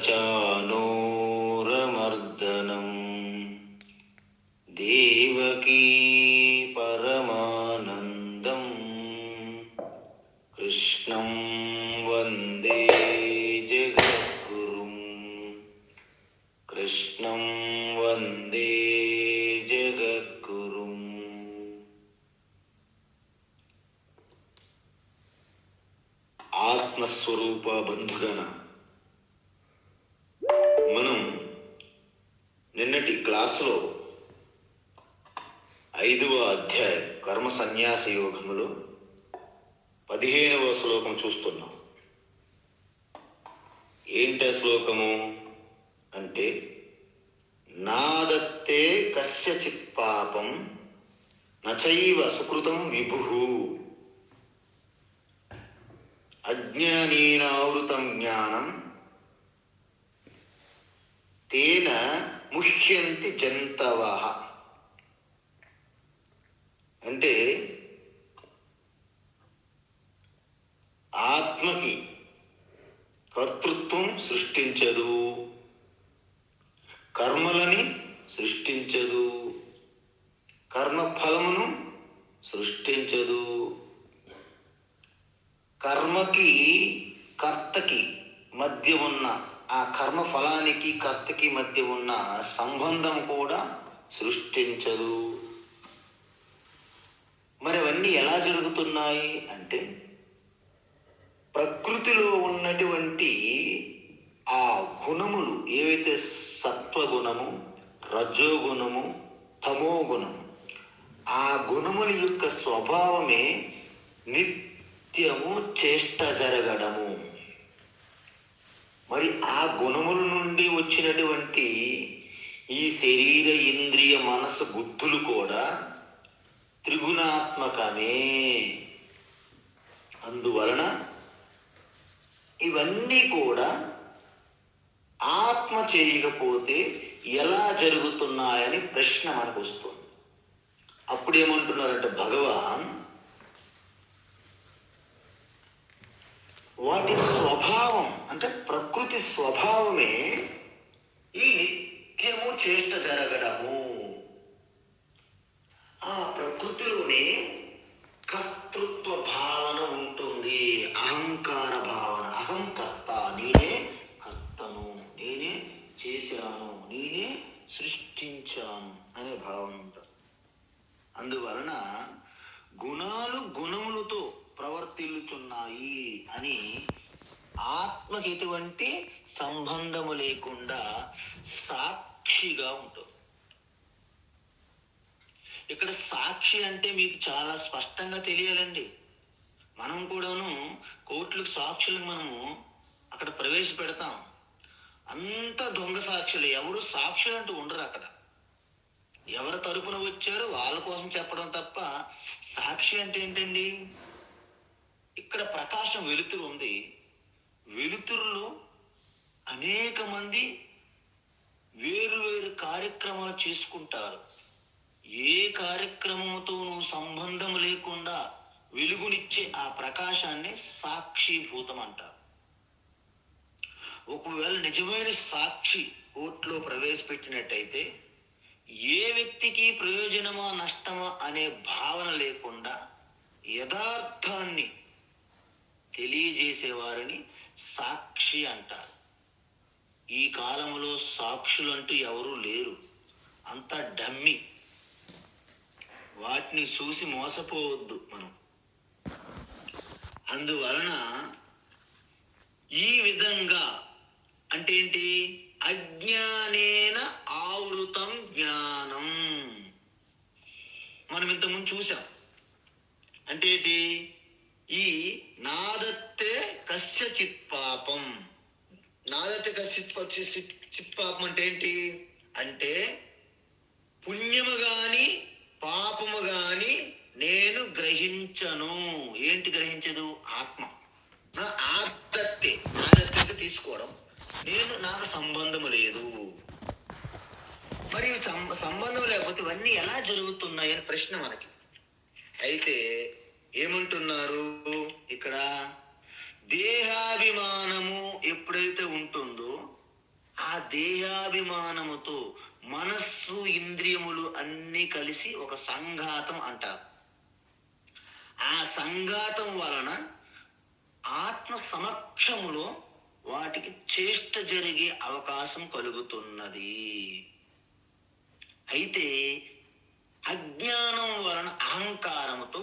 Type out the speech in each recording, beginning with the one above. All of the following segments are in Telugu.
చానూరమర్దనం దేవకీ పరమానందం కృష్ణం వందే జగద్గురుం కృష్ణం వందే జగద్గురుం. ఆత్మస్వరూప బంధుగణ, మనం నిన్నటి క్లాసులో 5వ అధ్యాయం కర్మ సన్యాస యోగములో 15వ శ్లోకం చూస్తున్నాం. ఏంటి శ్లోకము అంటే, నాదత్తే కస్యచిత్ పాపం నచైవ సుకృతం విభుః అజ్ఞానేనావృతం జ్ఞానం తేన ముహ్యంతి జంతవః. అంటే ఆత్మకి కర్తృత్వం సృష్టించదు, కర్మలని సృష్టించదు, కర్మఫలమును సృష్టించదు. కర్మకి కర్తకి మధ్య ఉన్న ఆ కర్మ ఫలానికి కర్తకి మధ్య ఉన్న సంబంధం కూడా సృష్టించదు. మరి అవన్నీ ఎలా జరుగుతున్నాయి అంటే, ప్రకృతిలో ఉన్నటువంటి ఆ గుణములు ఏవైతే సత్వగుణము, రజోగుణము, తమోగుణము, ఆ గుణముల యొక్క స్వభావమే నిత్యము చేష్ట జరగడము. మరి ఆ గుణముల నుండి వచ్చినటువంటి ఈ శరీర, ఇంద్రియ, మనసు, బుద్ధులు కూడా త్రిగుణాత్మకమే. అందువలన ఇవన్నీ కూడా ఆత్మ చేయకపోతే ఎలా జరుగుతున్నాయని ప్రశ్న మనకు వస్తుంది. అప్పుడేమంటున్నారంటే భగవాన్, వాటి స్వభావం అంటే ప్రకృతి స్వభావమే ఈ నిత్యము చేష్ట జరగడము. ఆ ప్రకృతిలోనే కర్తృత్వ భావన ఉంటుంది, అహంకార భావన. అహం కర్త, నేనే కర్తను, నేనే చేశాను, నేనే సృష్టించాను అనే భావన ఉంటుంది. అందువలన గుణాలు గుణములతో ప్రవర్తిల్లుచున్నాయి అని ఆత్మకి ఎటువంటి సంబంధము లేకుండా సాక్షిగా ఉంటుంది. ఇక్కడ సాక్షి అంటే మీకు చాలా స్పష్టంగా తెలియాలండి. మనం కూడాను కోర్టులకు సాక్షులకు మనము అక్కడ ప్రవేశపెడతాం. అంత దొంగ సాక్షులు, ఎవరు సాక్షులు అంటూ ఉండరు. అక్కడ ఎవరి తరపున వచ్చారో వాళ్ళ కోసం చెప్పడం తప్ప సాక్షి అంటే ఏంటండి? ఇక్కడ ప్రకాశం, వెలుతురు ఉంది. వెలుతురులో అనేక మంది వేరు వేరు కార్యక్రమాలు చేసుకుంటారు. ఏ కార్యక్రమంతో నువ్వు సంబంధం లేకుండా వెలుగునిచ్చే ఆ ప్రకాశాన్ని సాక్షిభూతం అంటారు. ఒకవేళ నిజమైన సాక్షి కోర్టులో ప్రవేశపెట్టినట్టయితే ఏ వ్యక్తికి ప్రయోజనమా నష్టమా అనే భావన లేకుండా యథార్థాన్ని తెలియజేసేవారిని సాక్షి అంటారు. ఈ కాలంలో సాక్షులంటూ ఎవరూ లేరు, అంతా డమ్మి. వాటిని చూసి మోసపోవద్దు మనం. అందువలన ఈ విధంగా అంటే ఏంటి? అజ్ఞానేన ఆవృతం జ్ఞానం. మనం ఇంతకుముందు చూసాం. అంటే ఏంటి? ఈ నాదత్తే కస్యచిత్ పాపం. నాదత్తే కస్యచిత్ పాపం అంటే ఏంటి? అంటే పుణ్యము గాని పాపము గాని నేను గ్రహించను. ఏంటి గ్రహించదు? ఆత్మ. నా నాదత్తే తీసుకోవడం, నేను నాకు సంబంధము లేదు. మరి సంబంధం లేకపోతే ఇవన్నీ ఎలా జరుగుతున్నాయని ప్రశ్న మనకి. అయితే ఏమంటున్నారు ఇక్కడ? దేహాభిమానము ఎప్పుడైతే ఉంటుందో ఆ దేహాభిమానముతో మనస్సు ఇంద్రియములు అన్నీ కలిసి ఒక సంఘాతం అంటారు. ఆ సంఘాతం వలన ఆత్మ సమక్షములో వాటికి చేష్ట జరిగే అవకాశం కలుగుతున్నది. అయితే అజ్ఞానం వలన అహంకారముతో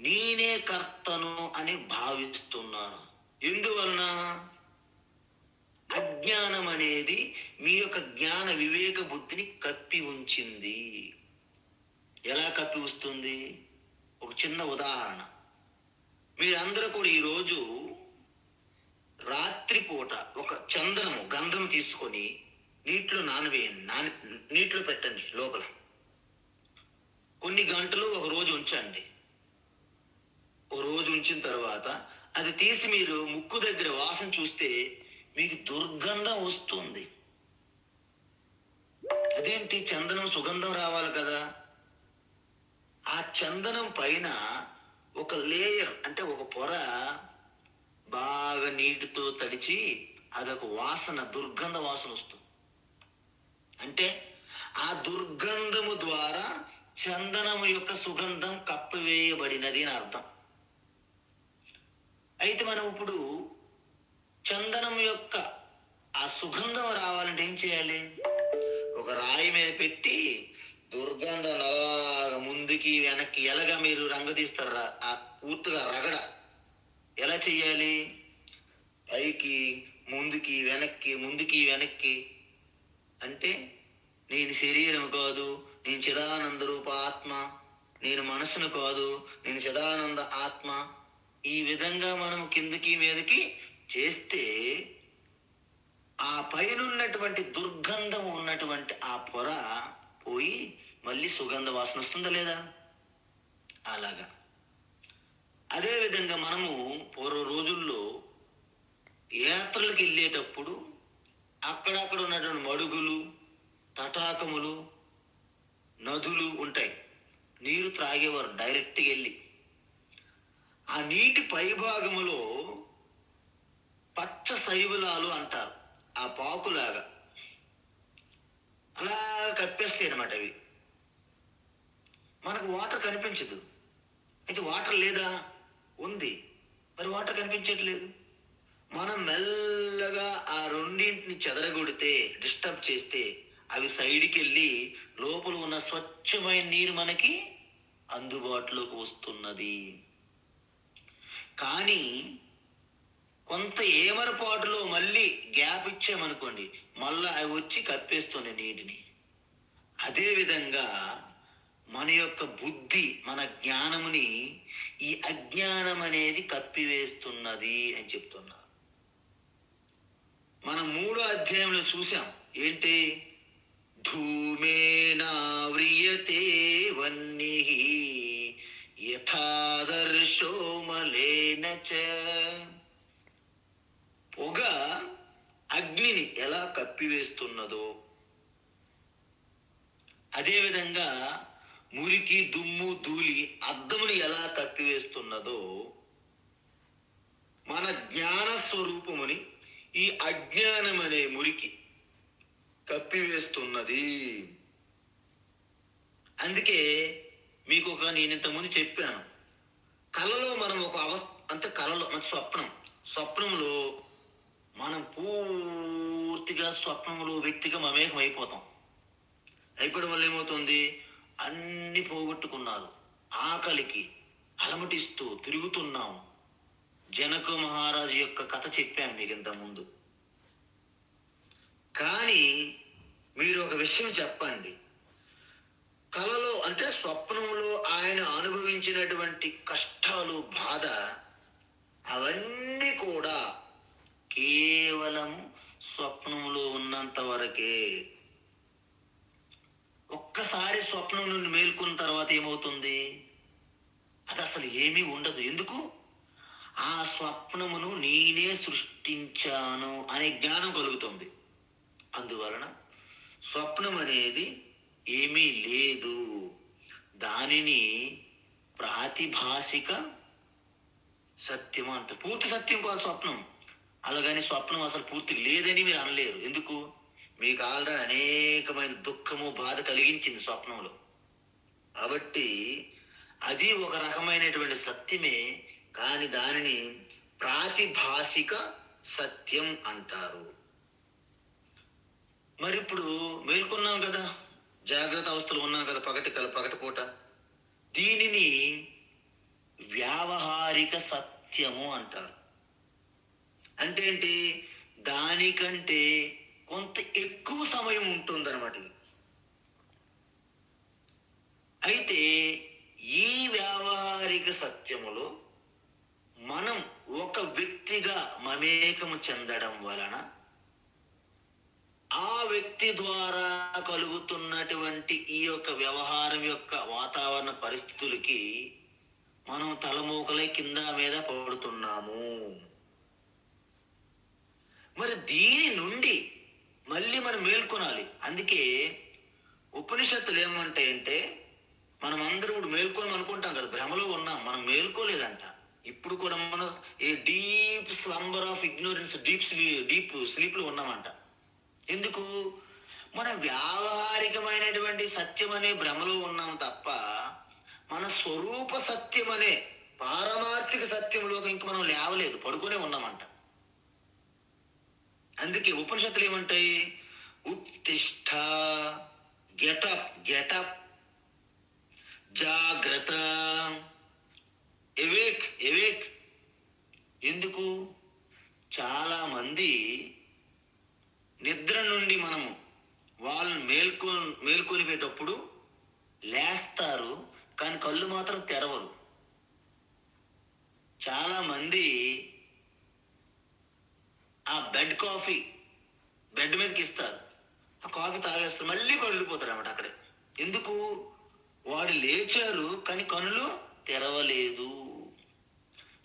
నేనే కర్తను అని భావిస్తున్నాను. ఎందువలన? అజ్ఞానం అనేది మీ యొక్క జ్ఞాన వివేక బుద్ధిని కప్పి ఉంచింది. ఎలా కప్పి వస్తుంది? ఒక చిన్న ఉదాహరణ. మీరందరూ కూడా ఈరోజు రాత్రిపూట ఒక చందనము గంధం తీసుకొని నీటిలో నానవేయండి, నీటిలో పెట్టండి లోపల. కొన్ని గంటలు ఒక రోజు ఉంచండి. ఒక రోజు ఉంచిన తర్వాత అది తీసి మీరు ముక్కు దగ్గర వాసన చూస్తే మీకు దుర్గంధం వస్తుంది. అదేంటి? చందనం సుగంధం రావాలి కదా. ఆ చందనం పైన ఒక లేయర్, అంటే ఒక పొర బాగా నీటితో తడిచి అదొక వాసన, దుర్గంధ వాసన వస్తుంది. అంటే ఆ దుర్గంధము ద్వారా చందనము యొక్క సుగంధం కప్పివేయబడినది అని అర్థం. అయితే మనం ఇప్పుడు చందనం యొక్క ఆ సుగంధం రావాలంటే ఏం చేయాలి? ఒక రాయి మీద పెట్టి దుర్గంధం అలాగా ముందుకి వెనక్కి ఎలాగా మీరు రంగదీస్తారా? ఆ పూర్తిగా రగడ ఎలా చెయ్యాలి? పైకి ముందుకి వెనక్కి, ముందుకి వెనక్కి. అంటే నేను శరీరం కాదు, నేను చిదానంద రూప ఆత్మ, నేను మనసును కాదు, నేను చిదానంద ఆత్మ. ఈ విధంగా మనం కిందకి మీదకి చేస్తే ఆ పైన ఉన్నటువంటి దుర్గంధం ఉన్నటువంటి ఆ పొర పోయి మళ్ళీ సుగంధ వాసన వస్తుందా లేదా? అలాగా. అదేవిధంగా మనము పూర్వ రోజుల్లో యాత్రలకు వెళ్ళేటప్పుడు అక్కడక్కడ ఉన్నటువంటి మడుగులు, తటాకములు, నదులు ఉంటాయి. నీరు త్రాగేవారు డైరెక్ట్గా వెళ్ళి. ఆ నీటి పైభాగములో పచ్చ శైవలాలు అంటారు, ఆ పాకులాగా అలా కప్పేస్తాయి అన్నమాట. అవి మనకు వాటర్ కనిపించదు. అయితే వాటర్ లేదా? ఉంది. మరి వాటర్ కనిపించట్లేదు. మనం మెల్లగా ఆ రెండింటిని చెదరగొడితే, డిస్టర్బ్ చేస్తే అవి సైడ్కి వెళ్ళి లోపల ఉన్న స్వచ్ఛమైన నీరు మనకి అందుబాటులోకి వస్తున్నది. కానీ కొంత ఏమరపాటులో మళ్ళీ గ్యాప్ ఇచ్చామనుకోండి, మళ్ళీ అవి వచ్చి కప్పేస్తున్నాయి నీటిని. అదేవిధంగా మన యొక్క బుద్ధి, మన జ్ఞానముని ఈ అజ్ఞానం అనేది కప్పివేస్తున్నది అని చెప్తున్నారు. మనం 3వ అధ్యాయంలో చూసాం. ఏంటి? ధూమేనావ్రియతే వన్నిః యథాదర్శో మలేన చ. పొగ అగ్నిని ఎలా కప్పివేస్తున్నదో, అదేవిధంగా మురికి, దుమ్ము, ధూళి అద్దముని ఎలా కప్పివేస్తున్నదో, మన జ్ఞాన స్వరూపముని ఈ అజ్ఞానం అనే మురికి కప్పివేస్తున్నది. అందుకే మీకు నేను ఇంతకుముందు చెప్పాను, కళలో మనం ఒక అంటే కళలో మన స్వప్నంలో మనం పూర్తిగా స్వప్నంలో వ్యక్తిగా మమేకం అయిపోతాం. అయిపోవడం వల్ల ఏమవుతుంది? అన్ని పోగొట్టుకున్నారు, ఆకలికి అలమటిస్తూ తిరుగుతున్నాం. జనక మహారాజు యొక్క కథ చెప్పాను మీకు ఇంతకుముందు. కానీ మీరు ఒక విషయం చెప్పండి, కలలో అంటే స్వప్నంలో ఆయన అనుభవించినటువంటి కష్టాలు, బాధ, అవన్నీ కూడా కేవలం స్వప్నంలో ఉన్నంత వరకే. ఒక్కసారి స్వప్నం నుండి మేల్కొన్న తర్వాత ఏమవుతుంది? అది అసలు ఏమీ ఉండదు. ఎందుకు? ఆ స్వప్నమును నేనే సృష్టించాను అనే జ్ఞానం కలుగుతుంది. అందువలన స్వప్నం అనేది ఏమీ లేదు. దానిని ప్రాతిభాసిక సత్యం అంటారు. పూర్తి సత్యం కాదు స్వప్నం. అలాగని స్వప్నం అసలు పూర్తి లేదని మీరు అనలేరు. ఎందుకు? మీకు ఆల్రెడీ అనేకమైన దుఃఖము బాధ కలిగించింది స్వప్నంలో. కాబట్టి అది ఒక రకమైనటువంటి సత్యమే, కానీ దానిని ప్రాతిభాసిక సత్యం అంటారు. మరి ఇప్పుడు మేల్కొన్నాం కదా, జాగ్రత్త అవస్థలు ఉన్నాం కదా, పగటిపూట. దీనిని వ్యావహారిక సత్యము అంటారు. అంటే ఏంటి? దానికంటే కొంత ఎక్కువ సమయం ఉంటుందన్నమాట. అయితే ఈ వ్యావహారిక సత్యములో మనం ఒక వ్యక్తిగా మమేకము చెందడం వలన ఆ వ్యక్తి ద్వారా కలుగుతున్నటువంటి ఈ యొక్క వ్యవహారం యొక్క వాతావరణ పరిస్థితులకి మనం తలమూకలై కింద మీద పడుతున్నాము. మరి దీని నుండి మళ్ళీ మనం మేల్కొనాలి. అందుకే ఉపనిషత్తులు ఏమంటాయంటే, మనం అందరూ ఇప్పుడు మేల్కొని అనుకుంటాం కదా, భ్రమలో ఉన్నాం, మనం మేల్కోలేదంట. ఇప్పుడు కూడా మనం ఏ deep slumber of ignorance, deep sleep లో ఉన్నామంట. ఎందుకు? మన వ్యావహారికమైనటువంటి సత్యం అనే భ్రమలో ఉన్నాం తప్ప మన స్వరూప సత్యం అనే పారమార్థిక సత్యంలోకి ఇంక మనం లేవలేదు, పడుకునే ఉన్నామంట. అందుకే ఉపనిషత్తులు ఏమంటాయి? ఉత్తిష్ట, గెటప్, జాగ్రత్త, ఎవేక్. ఎందుకు? చాలా మంది నిద్ర నుండి మనము వాళ్ళని మేల్కొనిపోయేటప్పుడు లేస్తారు, కానీ కళ్ళు మాత్రం తెరవరు. చాలా మంది ఆ బెడ్ మీదకి ఇస్తారు, ఆ కాఫీ తాగేస్తారు, మళ్ళీ పడిపోతారు అన్నమాట అక్కడే. ఎందుకు? వాడు లేచారు కానీ కనులు తెరవలేదు.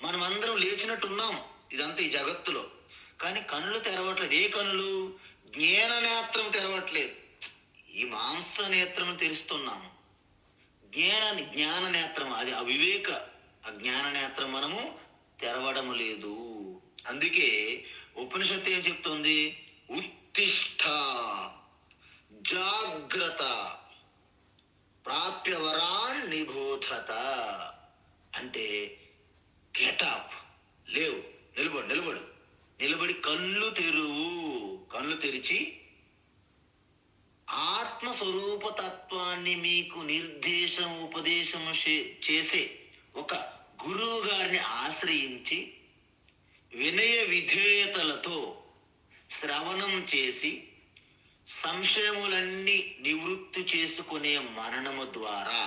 మనం అందరం లేచినట్టున్నాం ఇదంతా ఈ జగత్తులో, కానీ కనులు తెరవట్లేదు. ఏ కనులు? జ్ఞాన నేత్రం తెరవట్లేదు. ఈ మాంస నేత్రము తెరుస్తున్నాము. జ్ఞాన నేత్రం అది అవివేక, ఆ జ్ఞాన నేత్రం మనము తెరవడం లేదు. అందుకే ఉపనిషత్తు ఏం చెప్తుంది? ఉత్తిష్ట, జాగ్రత్త, ప్రాప్యవరాన్ నిబోధత. అంటే గెటప్, లేవు, నిలబడి కళ్ళు తెరిచి ఆత్మస్వరూప తత్వాన్ని మీకు ఉపదేశము చేసే ఒక గురువు గారిని ఆశ్రయించి వినయ విధేయతలతో శ్రవణం చేసి సంశయములన్నీ నివృత్తి చేసుకునే మననము ద్వారా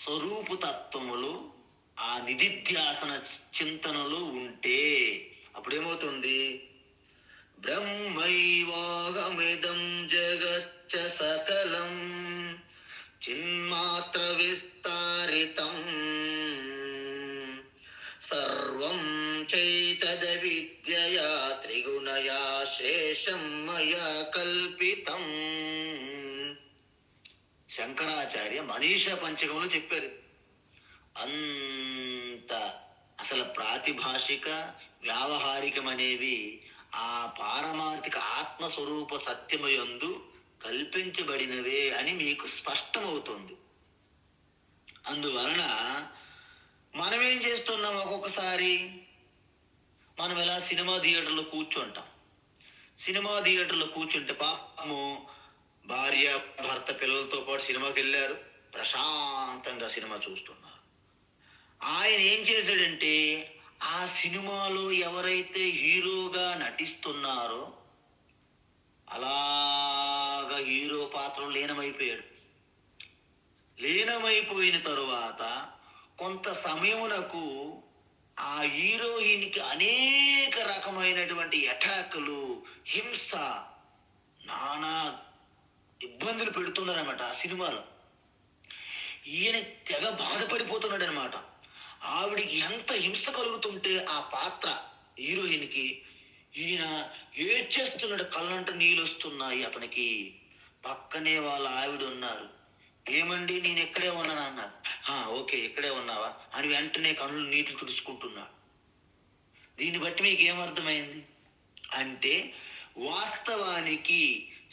స్వరూపతత్వములు ఆ నిధిధ్యాసన చింతనలో ఉంటే అప్పుడేమవుతుంది? బ్రహ్మైవాగమిదం జగచ్చ సకలం చిన్మాత్ర విస్తారితం సర్వం చైతద విద్యయా త్రిగుణయా శేషం మయా కల్పితం. శంకరాచార్య మనీషా పంచకంలో చెప్పారు. అంత అసలు ప్రాతిభాషిక వ్యావహారికం అనేవి ఆ పారమార్థిక ఆత్మస్వరూప సత్యమయందు కల్పించబడినవే అని మీకు స్పష్టమవుతుంది. అందువలన మనం ఏం చేస్తున్నాం? ఒక్కొక్కసారి మనం ఎలా సినిమా థియేటర్లో కూర్చుంటే పాపము భార్య భర్త పిల్లలతో పాటు సినిమాకి వెళ్ళారు, ప్రశాంతంగా సినిమా చూస్తున్నారు. ఆయన ఏం చేశాడంటే ఆ సినిమాలో ఎవరైతే హీరోగా నటిస్తున్నారో అలాగా హీరో పాత్రలో లీనమైపోయిన తరువాత కొంత సమయమునకు ఆ హీరోయిన్కి అనేక రకమైనటువంటి అటాకులు, హింస, నానా ఇబ్బందులు పెడుతున్నారన్నమాట ఆ సినిమాలో. ఈయన తెగ బాధపడిపోతున్నాడు అనమాట. ఆవిడికి ఎంత హింస కలుగుతుంటే ఆ పాత్ర హీరోయిన్కి, ఈయన ఏడ్చేస్తున్నాడు, కళ్ళంట నీళ్ళు వస్తున్నాయి అతనికి. పక్కనే వాళ్ళ ఆవిడ ఉన్నారు. ఏమండి నేను ఎక్కడే ఉన్నాను అన్నారు. ఓకే ఇక్కడే ఉన్నావా అని వెంటనే కళ్ళు నీటిని తుడుచుకుంటున్నాడు. దీన్ని బట్టి మీకు ఏమర్థమైంది అంటే వాస్తవానికి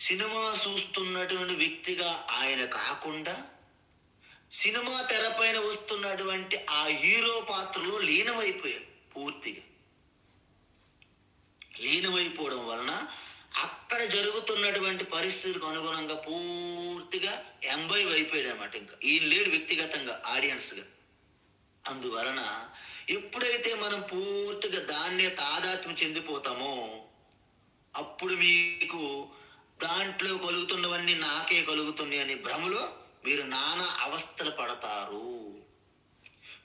సినిమా చూస్తున్నటువంటి వ్యక్తిగా ఆయన కాకుండా సినిమా తెరపైన వస్తున్నటువంటి ఆ హీరో పాత్రలో లీనమైపోయాడు. పూర్తిగా లీనమైపోవడం వలన అక్కడ జరుగుతున్నటువంటి పరిస్థితులకు అనుగుణంగా పూర్తిగా ఎంబైవ్ అయిపోయాడు అనమాట. ఇంకా ఈయన లేడు వ్యక్తిగతంగా ఆడియన్స్గా. అందువలన ఎప్పుడైతే మనం పూర్తిగా దాన్నే తాదాత్మ్యం చెందిపోతామో అప్పుడు మీకు దాంట్లో కలుగుతున్నవన్నీ నాకే కలుగుతున్నాయి అనే భ్రమలో మీరు నానా అవస్థలు పడతారు.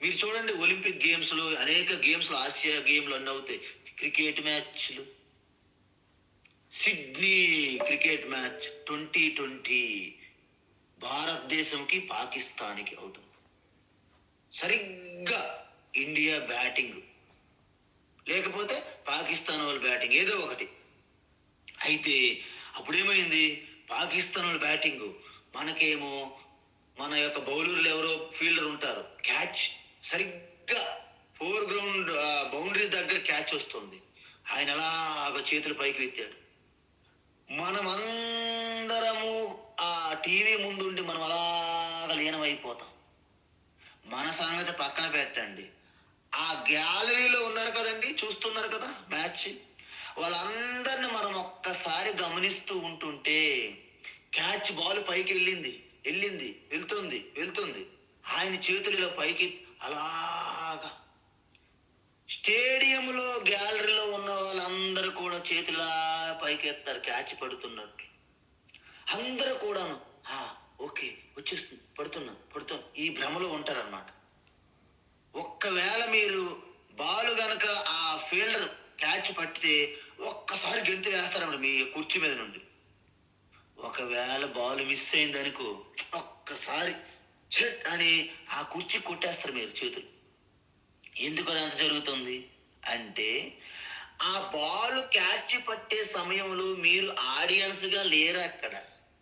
మీరు చూడండి, ఒలింపిక్ గేమ్స్లో అనేక గేమ్స్లో, ఆసియా గేమ్లు అన్నీ అవుతాయి. క్రికెట్ మ్యాచ్లు, సిడ్నీ క్రికెట్ మ్యాచ్ 2020 భారతదేశంకి పాకిస్తాన్కి అవుతుంది. సరిగ్గా ఇండియా బ్యాటింగ్ లేకపోతే పాకిస్తాన్ వాళ్ళు బ్యాటింగ్, ఏదో ఒకటి అయితే అప్పుడేమైంది, పాకిస్తాన్ వాళ్ళు బ్యాటింగ్, మనకేమో మన యొక్క బౌలర్లు ఎవరో ఫీల్డర్ ఉంటారు, క్యాచ్ సరిగ్గా ఫోర్ గ్రౌండ్ బౌండరీ దగ్గర క్యాచ్ వస్తుంది. ఆయన అలాగ చేతులు పైకి ఎత్తాడు. మనమందరము ఆ టీవీ ముందుండి మనం అలాగ లీనమైపోతాం. మన సంగతి పక్కన పెట్టండి, ఆ గ్యాలరీలో ఉన్నారు కదండి, చూస్తున్నారు కదా మ్యాచ్, వాళ్ళందరిని మనం ఒక్కసారి గమనిస్తూ ఉంటుంటే క్యాచ్ బాల్ పైకి వెళ్తుంది, ఆయన చేతులు ఇలా పైకి అలాగా. స్టేడియంలో గ్యాలరీలో ఉన్న వాళ్ళందరూ కూడా చేతులా పైకి ఎత్తారు క్యాచ్ పడుతున్నట్లు. అందరూ కూడాను ఓకే వచ్చేస్తుంది, పడుతున్నా ఈ భ్రమలో ఉంటారన్నమాట. ఒక్కవేళ మీరు బాలు గనక ఆ ఫీల్డర్ క్యాచ్ పట్టితే ఒక్కసారి గెంతు వేస్తారన్నమాట మీ కుర్చీ మీద నుండి. ఒకవేళ బాల్ మిస్ అయిందనుకో ఒక్కసారి చెట్ అని ఆ కుర్చీ కొట్టేస్తారు మీరు చేతులు. ఎందుకు అదంత జరుగుతుంది అంటే ఆ బాల్ క్యాచ్ పట్టే సమయంలో మీరు ఆడియన్స్గా లేరు, అక్కడ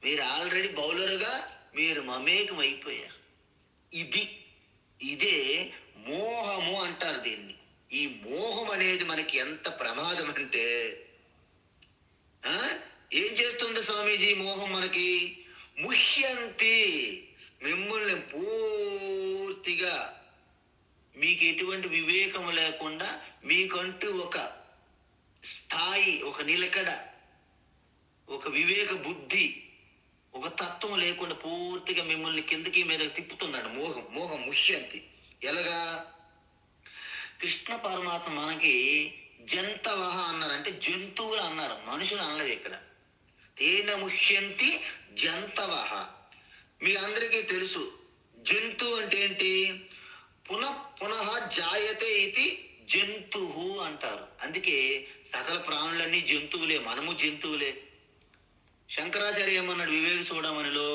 మీరు ఆల్రెడీ బౌలర్గా మీరు మమేకం అయిపోయారు. ఇదే మోహము అంటారు దీన్ని. ఈ మోహం అనేది మనకి ఎంత ప్రమాదం అంటే, ఏం చేస్తుంది స్వామీజీ మోహం మనకి? ముహ్యంతి, మిమ్మల్ని పూర్తిగా మీకు ఎటువంటి వివేకం లేకుండా, మీకంటూ ఒక స్థాయి, ఒక నిలకడ, ఒక వివేక బుద్ధి, ఒక తత్వం లేకుండా పూర్తిగా మిమ్మల్ని కిందకి మీద తిప్పుతుందండి మోహం ముహ్యంతి. ఎలాగా? కృష్ణ పరమాత్మ మనకి జంతవహ అన్నారు, అంటే జంతువులు అన్నారు, మనుషులు అనలేదు ఇక్కడ. తేన ముహ్యంతి జంతవహ. మీరందరికీ తెలుసు జంతువు అంటే ఏంటి? పునః జాయతే ఇది జంతువు అంటారు. అందుకే సకల ప్రాణులన్నీ జంతువులే, మనము జంతువులే. శంకరాచార్య ఏమన్నాడు వివేక చూడమనిలో,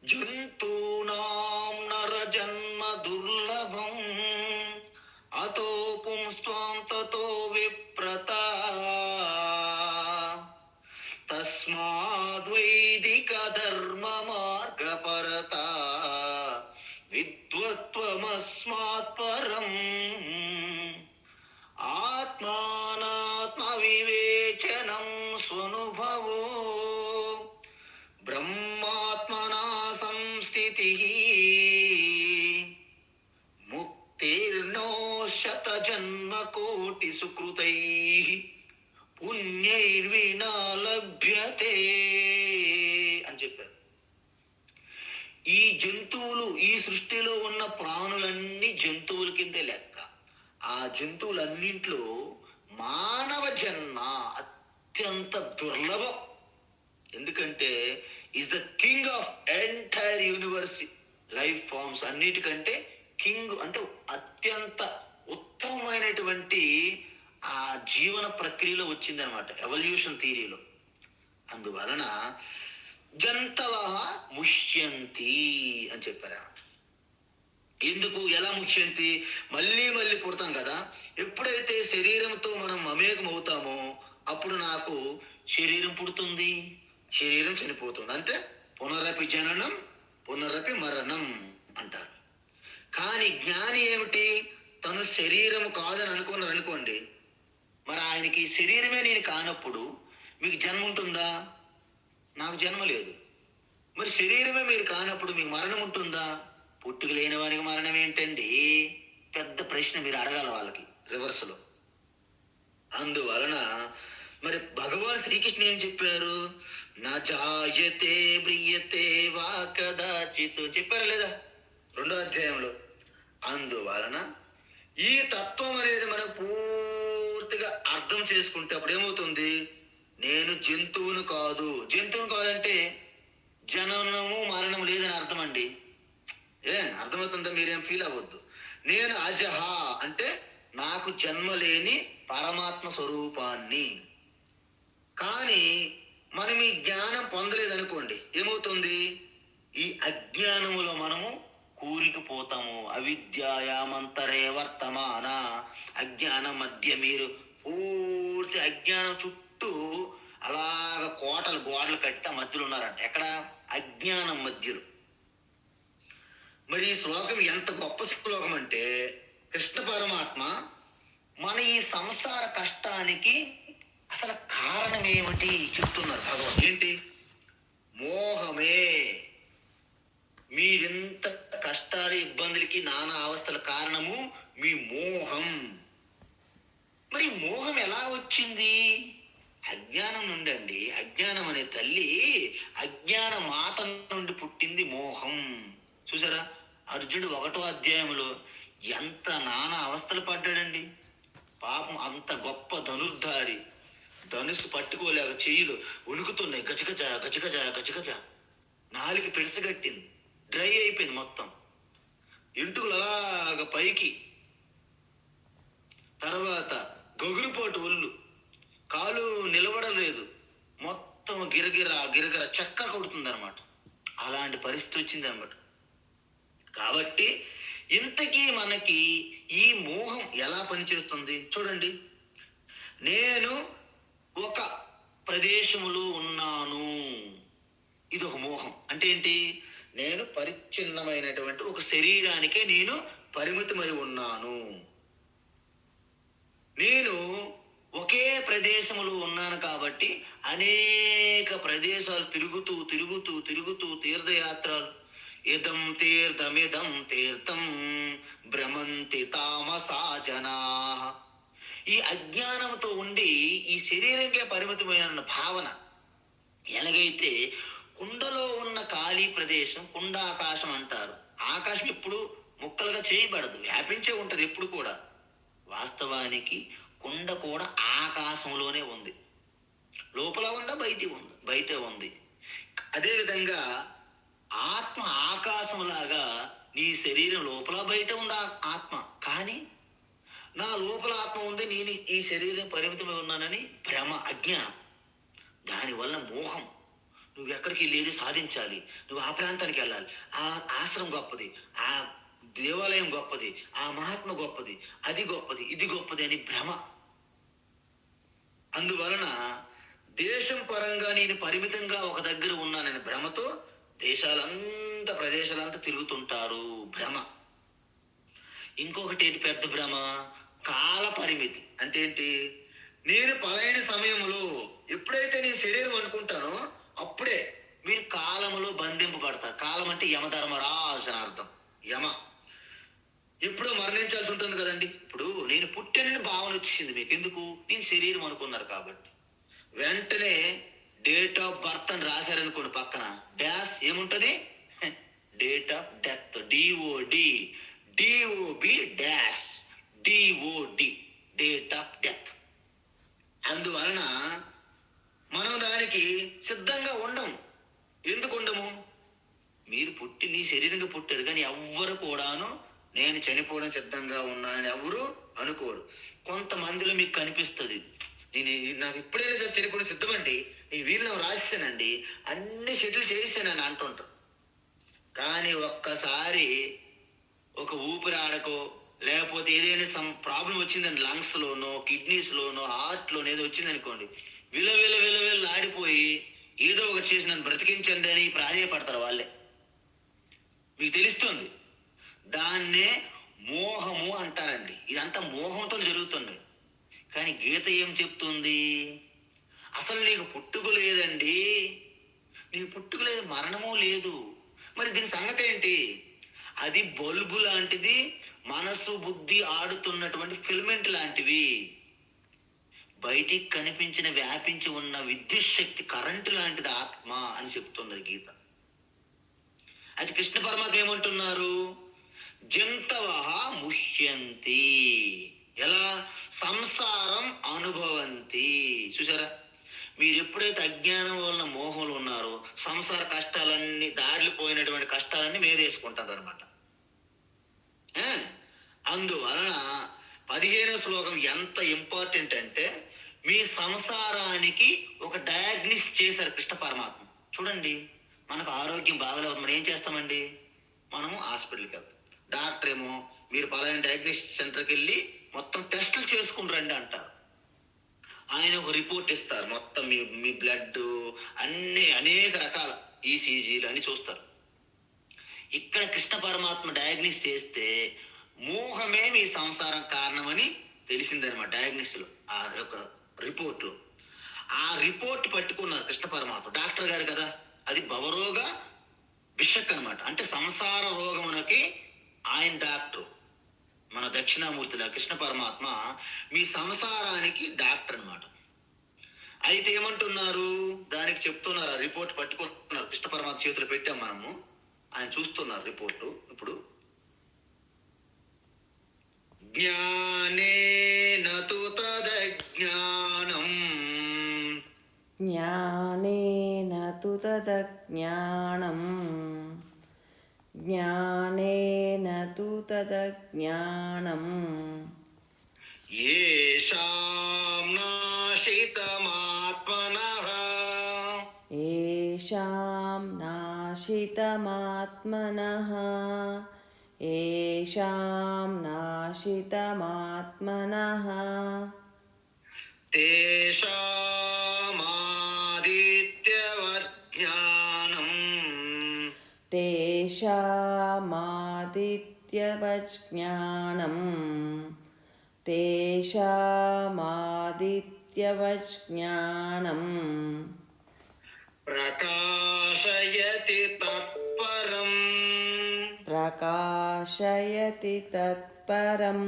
జంతూనాం నర జన్మ దుర్లభం అతో పుంస్త్వాం తతో విప్రత తస్మాద్వైదిక ధర్మ మార్గపరత విద్వత్వమస్మాత్ పరం ఆత్మానాత్మ వివేచనం స్వనుభవో బ్రహ్మాత్మనా సంస్థితి ముక్తిర్నో శత జన్మ కోటి సుకృతై పుణ్యైర్వినా లభ్యతే అని చెప్పారు. ఈ జంతువులు, ఈ సృష్టిలో ఉన్న ప్రాణులన్నీ జంతువుల కిందే లెక్క. ఆ జంతువులన్నింట్లో మానవ జన్మ అత్యంత దుర్లభం. ఎందుకంటే is the king of entire universe life forms. అన్నిటికంటే కింగ్ అంటే అత్యంత ఉత్తమమైనటువంటి ఆ జీవన ప్రక్రియలో వచ్చిందనమాట, ఎవల్యూషన్ థియరీలో. అందువలన జంతవ ముష్యంతి అని చెప్పారన్నమాట. ఎందుకు, ఎలా ముఖ్యంతి? మళ్ళీ పుడతాం కదా. ఎప్పుడైతే శరీరంతో మనం మమేకం అవుతామో అప్పుడు నాకు శరీరం పుడుతుంది, శరీరం చనిపోతుంది. అంటే పునరపి జననం పునరపి మరణం అంటారు. కానీ జ్ఞాని ఏమిటి? తను శరీరం కాదని అనుకోండి, మరి ఆయనకి శరీరమే నేను కానప్పుడు మీకు జన్మ ఉంటుందా? నాకు జన్మ లేదు. మరి శరీరమే మీరు కానప్పుడు మీకు మరణం ఉంటుందా? పుట్టుక లేని వారికి మరణం ఏంటండి? పెద్ద ప్రశ్న మీరు అడగాలి వాళ్ళకి రివర్స్లో. అందువలన మరి భగవాన్ శ్రీకృష్ణ ఏం చెప్పారు? నా జాయతే మ్రియతే వా కదాచిత్ చెప్పారా లేదా 2వ అధ్యాయంలో? అందువలన ఈ తత్వం అనేది మనం పూర్తిగా అర్థం చేసుకుంటే అప్పుడు ఏమవుతుంది? నేను జంతువును కాదు. జంతువును కాదంటే జననము మరణము లేదని అర్థం అండి. అర్థమవుతుందా? మీరేం ఫీల్ అవ్వద్దు. నేను అజహ అంటే నాకు జన్మ లేని పరమాత్మ స్వరూపాన్ని. కానీ మనం ఈ జ్ఞానం పొందలేదనుకోండి, ఏమవుతుంది? ఈ అజ్ఞానములో మనము కూరికిపోతాము. అవిద్యాయామంతరే వర్తమాన. అజ్ఞానం మధ్య మీరు పూర్తి అజ్ఞానం చుట్టూ అలాగ కోటలు గోడలు కట్టితే మధ్యలో ఉన్నారంట. ఎక్కడ? అజ్ఞానం మధ్యలో. మరి ఈ శ్లోకం ఎంత గొప్ప శ్లోకం అంటే, కృష్ణ పరమాత్మ మన ఈ సంసార కష్టానికి అసలు కారణం ఏమిటి చెప్తున్నారు భగవాన్. ఏంటి? మోహమే. మీరింత కష్టాలు ఇబ్బందులకి నానా అవస్థల కారణము మీ మోహం. మరి మోహం ఎలా వచ్చింది? అజ్ఞానం నుండి అండి. అజ్ఞానం అనే తల్లి అజ్ఞాన మాత నుండి పుట్టింది మోహం. చూసారా? అర్జునుడు 1వ అధ్యాయంలో ఎంత నానా అవస్థలు పడ్డాడండి. పాపం అంత గొప్ప ధనుర్ధారి, ధనుసు పట్టుకోలేక చెయ్యిలు వణుకుతున్నాయి. గజగజ గజగజ గజగజ. నాలుగు పిడసగట్టింది, డ్రై అయిపోయింది మొత్తం. ఎంటుకలు అలాగ పైకి. తర్వాత గగురుపాటు ఒళ్ళు, కాలు నిలబడలేదు, మొత్తం గిరగిర గిరగిర చక్కర కొడుతుంది అనమాట. అలాంటి పరిస్థితి వచ్చింది అనమాట. కాబట్టి ఇంతకీ మనకి ఈ మోహం ఎలా పనిచేస్తుంది చూడండి. నేను ఒక ప్రదేశంలో ఉన్నాను, ఇది ఒక మోహం. అంటే ఏంటి? నేను పరిచ్ఛిన్నమైనటువంటి ఒక శరీరానికే నేను పరిమితమై ఉన్నాను. నేను ఒకే ప్రదేశంలో ఉన్నాను కాబట్టి అనేక ప్రదేశాలు తిరుగుతూ తిరుగుతూ తిరుగుతూ తీర్థయాత్రలు, ఇదం తీర్థమిదం తీర్థం భ్రమంతి తామసా జనా. ఈ అజ్ఞానంతో ఉండి ఈ శరీరంకే పరిమితమైన భావన. ఎలాగైతే కుండలో ఉన్న ఖాళీ ప్రదేశం కుండాకాశం అంటారు. ఆకాశం ఎప్పుడు ముక్కలుగా చేయబడదు, వ్యాపించే ఉంటది ఎప్పుడు కూడా. వాస్తవానికి కుండ కూడా ఆకాశంలోనే ఉంది. లోపల ఉందా బయటే ఉంది. అదేవిధంగా ఆత్మ ఆకాశంలాగా నీ శరీరం లోపల బయట ఉంది ఆత్మ. కానీ నా లోపల ఆత్మ ఉంది, నేను ఈ శరీరం పరిమితమై ఉన్నానని భ్రమ, అజ్ఞానం. దానివల్ల మోహం. నువ్వు ఎక్కడికి వెళ్ళేది సాధించాలి, నువ్వు ఆ ప్రాంతానికి వెళ్ళాలి, ఆ ఆశ్రమం గొప్పది, ఆ దేవాలయం గొప్పది, ఆ మహాత్మ గొప్పది, అది గొప్పది, ఇది గొప్పది అని భ్రమ. అందువలన దేశం పరంగా నేను పరిమితంగా ఒక దగ్గర ఉన్నానని భ్రమతో దేశాలంతా ప్రదేశాలంతా తిరుగుతుంటారు. భ్రమ. ఇంకొకటి ఏంటి పెద్ద భ్రమ? కాల పరిమితి. అంటే ఏంటి? నేను పలైన సమయంలో ఎప్పుడైతే నేను శరీరం అనుకుంటానో అప్పుడే మీరు కాలంలో బంధింపబడతారు. కాలం అంటే యమధర్మరాజు అని అర్థం. యమ. ఎప్పుడో మరణించాల్సి ఉంటుంది కదండి. ఇప్పుడు నేను పుట్టానని భావన వచ్చింది మీకు. ఎందుకు? నేను శరీరం అనుకున్నారు కాబట్టి. వెంటనే డేట్ ఆఫ్ బర్త్ అని రాశారనుకోండి, పక్కన డాష్ ఏముంటది? Date of death. DoD DOB dash DoD date of death. అందువలన మనం దానికి సిద్ధంగా ఉండము. ఎందుకు ఉండము? మీరు పుట్టి నీ శరీరంగా పుట్టారు, కానీ ఎవ్వరు కూడాను నేను చనిపోవడం సిద్ధంగా ఉన్నానని ఎవరు అనుకోరు. కొంతమందిలో మీకు కనిపిస్తుంది, నాకు ఎప్పుడైనా సరే చనిపోవడం సిద్ధమండి, నేను వీళ్ళు రాశానండి, అన్ని షెడ్యూల్ చేశానని అంటుంటారు. కానీ ఒక్కసారి ఒక ఊపిరి ఆడకో, లేకపోతే ఏదైనా ప్రాబ్లం వచ్చిందని లంగ్స్లోనో కిడ్నీస్లోనో హార్ట్లోనో ఏదో వచ్చిందనుకోండి, విల విల విల విల ఆడిపోయి ఏదో ఒక చేసి నన్ను బ్రతికించండి అని ప్రాధేయపడతారు వాళ్ళే. మీకు తెలుస్తుంది. దాన్నే మోహము అంటారండి. ఇదంతా మోహంతో జరుగుతుంది. కానీ గీత ఏం చెప్తుంది? అసలు నీకు పుట్టుక లేదండి, నీకు పుట్టుక లేదు, మరణము లేదు. మరి దీని సంగతి ఏంటి? అది బల్బు లాంటిది, మనసు బుద్ధి ఆడుతున్నటువంటి ఫిల్మెంట్ లాంటివి. బయటికి కనిపించిన వ్యాపించి ఉన్న విద్యుత్ శక్తి, కరెంటు లాంటిది ఆత్మ అని చెప్తున్నది గీత. అది కృష్ణ పరమాత్మ ఏమంటున్నారు? జంతవః ముహ్యంతి, ఎలా? సంసారం అనుభవంతి. చూసారా, మీరు ఎప్పుడైతే అజ్ఞానం వలన మోహంలో ఉన్నారో సంసార కష్టాలన్నీ, దారిలో పోయినటువంటి కష్టాలన్నీ మీదేసుకుంటారు అనమాట. అందువలన 15వ శ్లోకం ఎంత ఇంపార్టెంట్ అంటే, మీ సంసారానికి ఒక డయాగ్నిస్ చేశారు కృష్ణ పరమాత్మ. చూడండి, మనకు ఆరోగ్యం బాగలేదు, మనం ఏం చేస్తామండి? మనము హాస్పిటల్కి వెళ్తాం. డాక్టర్ ఏమో మీరు పలానా డయాగ్నోస్టిక్ సెంటర్కి వెళ్ళి మొత్తం టెస్టులు చేసుకుని రండి అంటారు. ఆయన ఒక రిపోర్ట్ ఇస్తారు, మొత్తం మీ బ్లడ్ అన్ని అనేక రకాల ఈసీజీలు అని చూస్తారు. ఇక్కడ కృష్ణ పరమాత్మ డయాగ్నిస్ చేస్తే మోహమే మీ సంసారం కారణమని తెలిసిందనమాట. డయాగ్నిస్లో ఆ యొక్క రిపోర్ట్లో ఆ రిపోర్ట్ పట్టుకున్నారు కృష్ణ పరమాత్మ. డాక్టర్ గారు కదా, అది భవరోగ విషక్ అనమాట. అంటే సంసార రోగమునకి ఆయన డాక్టర్. మన దక్షిణామూర్తిలా కృష్ణ పరమాత్మ మీ సంసారానికి డాక్టర్ అనమాట. అయితే ఏమంటున్నారు? దానికి చెప్తున్నారు, ఆ రిపోర్ట్ పట్టుకున్నారు, కృష్ణ పరమాత్మ చేతులు పెట్టాం మనము, ఆయన చూస్తున్నారు రిపోర్టు. ఇప్పుడు జ్ఞానేన తు తదజ్ఞానం, జ్ఞానేన తు తదజ్ఞానం, జ్ఞానేన తు తదజ్ఞానం, యేషాం నాశితమాత్మనః, యేషాం నాశితమాత్మనః, యేషాం నాశితమాత్మనః, తేషామాదిత్యవత్ జ్ఞానం, తేషామాదిత్యవత్ జ్ఞానం, తేషామాదిత్యవత్ జ్ఞానం, ప్రకాశయతి తత్పరం, ప్రకాశయతి తత్పరం,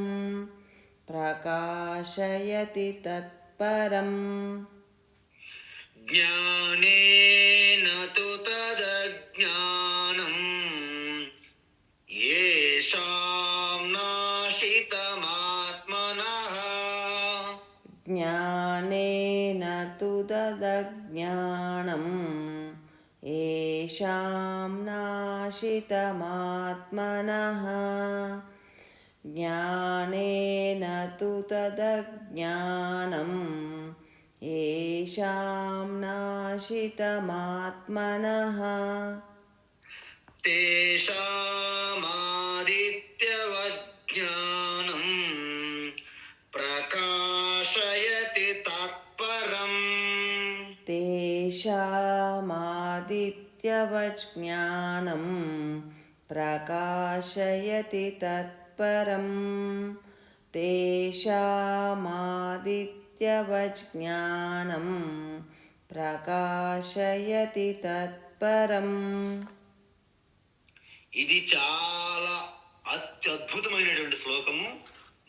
ప్రకాశయతి తత్పరం, జ్ఞానేన తు తదజ్ఞానం, యేషాం నాశితమాత్మనః, జ్ఞానేన తు తదజ్ఞానం, యేషాం నాశితమాత్మనః, జ్ఞానేన తు తదజ్ఞానం, యేషాం నాశితమాత్మనః, తేషామాదిత్యవత్ జ్ఞానం, ప్రకాశయతి తత్పరం, తేషామాదిత్యవత్ జ్ఞానం, ప్రకాశయతి తత్పరం, తేషామాదిత్యవత్ జ్ఞానం, ప్రకాశయతి తత్పరం. ఇది చాలా అత్యద్భుతమైనటువంటి శ్లోకము,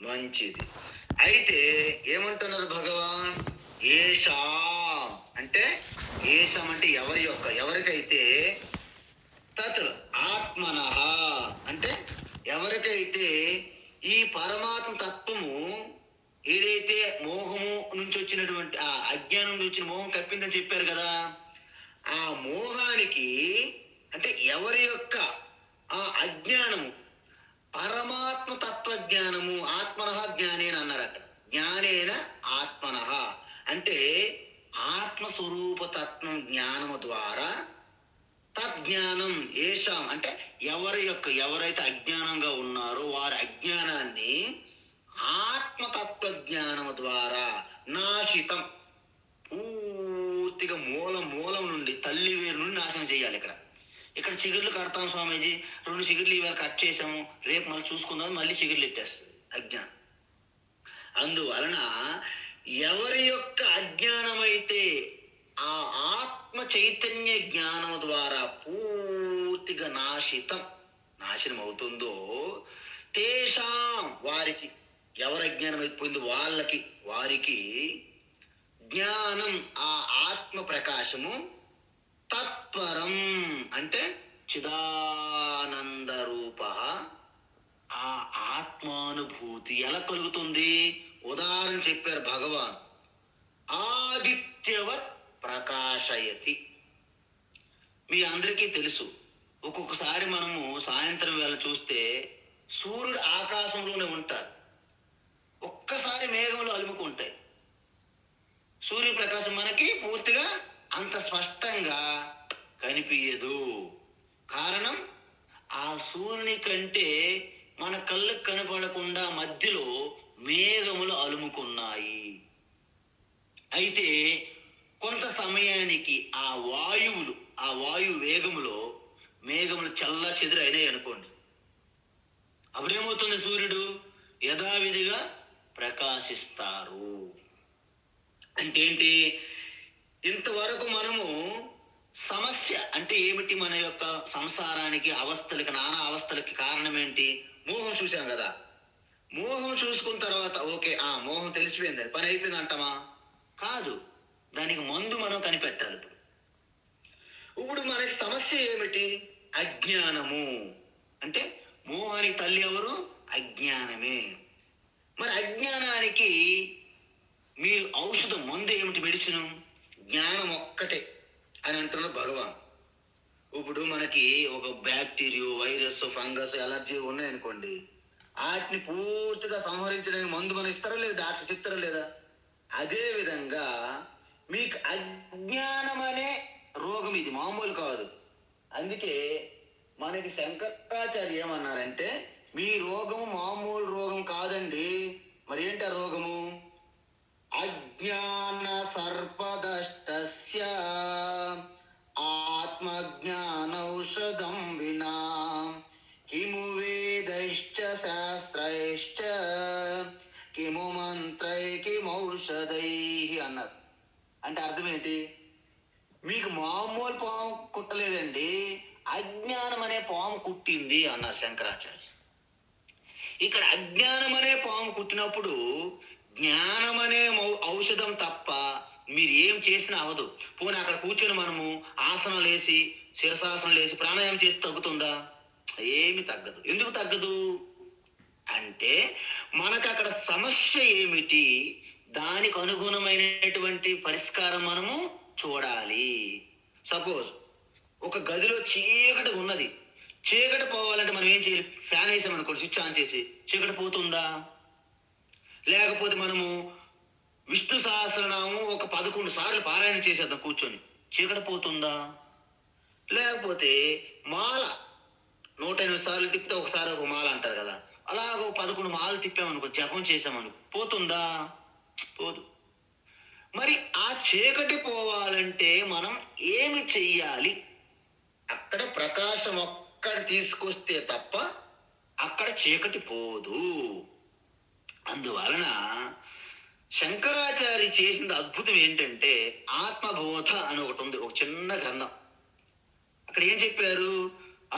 మంచిది. అయితే ఏమంటున్నారు భగవాన్? ఏషాం అంటే, ఏషం అంటే ఎవరి యొక్క, ఎవరికైతే, తత్ ఆత్మనః అంటే ఎవరికైతే ఈ పరమాత్మ తత్వము ఏదైతే మోహము నుంచి వచ్చినటువంటి ఆ అజ్ఞానం నుంచి వచ్చిన మోహం కప్పిందని చెప్పారు కదా, ఆ మోహానికి అంటే ఎవరి యొక్క ఆ అజ్ఞానము, పరమాత్మ తత్వజ్ఞానము, ఆత్మనః జ్ఞానేన అన్నారు అక్కడ. జ్ఞానేన ఆత్మనః అంటే ఆత్మస్వరూప తత్వం జ్ఞానము ద్వారా, తజ్ఞానం ఏషాం అంటే ఎవరైతే అజ్ఞానంగా ఉన్నారో వారి అజ్ఞానాన్ని ఆత్మతత్వ జ్ఞానము ద్వారా నాశితం, పూర్తిగా మూలం నుండి, తల్లి వేరు నుండి నాశనం చేయాలి. ఇక్కడ చిగుర్లు కడతాం స్వామీజీ, 2 చిగుర్లు ఇవాళ కట్ చేసాము, రేపు మళ్ళీ చూసుకుందాం, మళ్ళీ చిగుర్లు ఎట్టేస్తుంది అజ్ఞానం. అందువలన ఎవరి యొక్క అజ్ఞానమైతే ఆ ఆత్మ చైతన్య జ్ఞానం ద్వారా పూర్తిగా నాశనం అవుతుందో, తేషాం వారికి, ఎవరి అజ్ఞానం అయిపోయిందో వారికి జ్ఞానం, ఆ ఆత్మ ప్రకాశము, తత్పరం అంటే చిదానంద రూప, ఆ ఆత్మానుభూతి ఎలా కలుగుతుంది? ఉదాహరణ చెప్పారు భగవాన్, ఆదిత్యవత్ ప్రకాశయతి. మీ అందరికీ తెలుసు, ఒక్కొక్కసారి మనము సాయంత్రం వేళ చూస్తే సూర్యుడు ఆకాశంలోనే ఉంటారు, ఒక్కసారి మేఘంలో అలుముకుంటాయి. సూర్యప్రకాశం మనకి పూర్తిగా అంత స్పష్టంగా కనిపించదు. కారణం, ఆ సూర్యుని కంటే మన కళ్ళకు కనపడకుండా మధ్యలో మేఘములు అలుముకున్నాయి. అయితే కొంత సమయానికి ఆ వాయు వేగములో మేఘములు చల్ల చెదురైనాయి అనుకోండి, అప్పుడేమవుతుంది? సూర్యుడు యథావిధిగా ప్రకాశిస్తారు. అంటే ఏంటి? ఇంతవరకు మనము సమస్య అంటే ఏమిటి? మన యొక్క సంసారానికి, అవస్థలకి, నానా అవస్థలకి కారణం ఏంటి? మోహం చూసాం కదా. మోహం చూసుకున్న తర్వాత ఓకే, ఆ మోహం తెలిసిపోయిందని పని అయిపోయింది అంటామా? కాదు, దానికి మందు మనం కనిపెట్టాలి. ఇప్పుడు మనకి సమస్య ఏమిటి? అజ్ఞానము. అంటే మోహానికి తల్లి ఎవరు? అజ్ఞానమే. మరి అజ్ఞానానికి మీరు ఔషధం, మందు ఏమిటి? మెడిసిన్ జ్ఞానం ఒక్కటే అని అంటున్నారు భగవాన్. ఇప్పుడు మనకి ఒక బ్యాక్టీరియా, వైరస్, ఫంగస్, ఎలర్జీ ఉన్నాయనుకోండి, వాటిని పూర్తిగా సంహరించడానికి మందు మనం ఇస్తారా లేదా? డాక్టర్ చెప్తారా లేదా? అదే విధంగా మీకు అజ్ఞానం అనే రోగం, ఇది మామూలు కాదు. అందుకే మనకి శంకరాచార్య ఏమన్నారంటే, మీ రోగము మామూలు రోగం కాదండి. మరి ఏంటి ఆ రోగము? అజ్ఞాన సర్పదష్టస్య ఆత్మజ్ఞానౌషధం వినా కిము వేదైశ్చ శాస్త్రైశ్చ కిము మంత్రై కిమౌషధై అన్నారు. అంటే అర్థం ఏంటి? మీకు మామూలు పాము కుట్టలేదండి, అజ్ఞానం అనే పాము కుట్టింది అన్నారు శంకరాచార్య. ఇక్కడ అజ్ఞానం అనే పాము కుట్టినప్పుడు జ్ఞానం అనే ఔషధం తప్ప మీరు ఏం చేసినా అవదు. పోనీ అక్కడ కూర్చొని మనము ఆసనాలు వేసి, శిరసాసనాలు వేసి, ప్రాణాయామం చేసి తగ్గుతుందా? ఏమి తగ్గదు. ఎందుకు తగ్గదు అంటే మనకు అక్కడ సమస్య ఏమిటి, దానికి అనుగుణమైనటువంటి పరిష్కారం మనము చూడాలి. సపోజ్ ఒక గదిలో చీకటి ఉన్నది, చీకటి పోవాలంటే మనం ఏం చేయాలి? ఫ్యాన్ వేసామనుకోండి, స్విచ్ ఆన్ చేసి, చీకటి పోతుందా? లేకపోతే మనము విష్ణు సహస్రనామం ఒక 11 సార్లు పారాయణ చేసేద్దాం కూర్చొని, చీకటి పోతుందా? లేకపోతే మాల 108 సార్లు తిప్పితే ఒకసారి ఒక మాల అంటారు కదా, అలాగ 11 మాలలు తిప్పామనుకో, జపం చేసామనుకో, పోతుందా? పోదు. మరి ఆ చీకటి పోవాలంటే మనం ఏమి చెయ్యాలి? అక్కడ ప్రకాశం ఒక్కడ తీసుకొస్తే తప్ప అక్కడ చీకటి పోదు. అందువలన శంకరాచార్య చేసిన అద్భుతం ఏంటంటే, ఆత్మబోధ అని ఒకటి ఉంది, ఒక చిన్న గ్రంథం. అక్కడ ఏం చెప్పారు?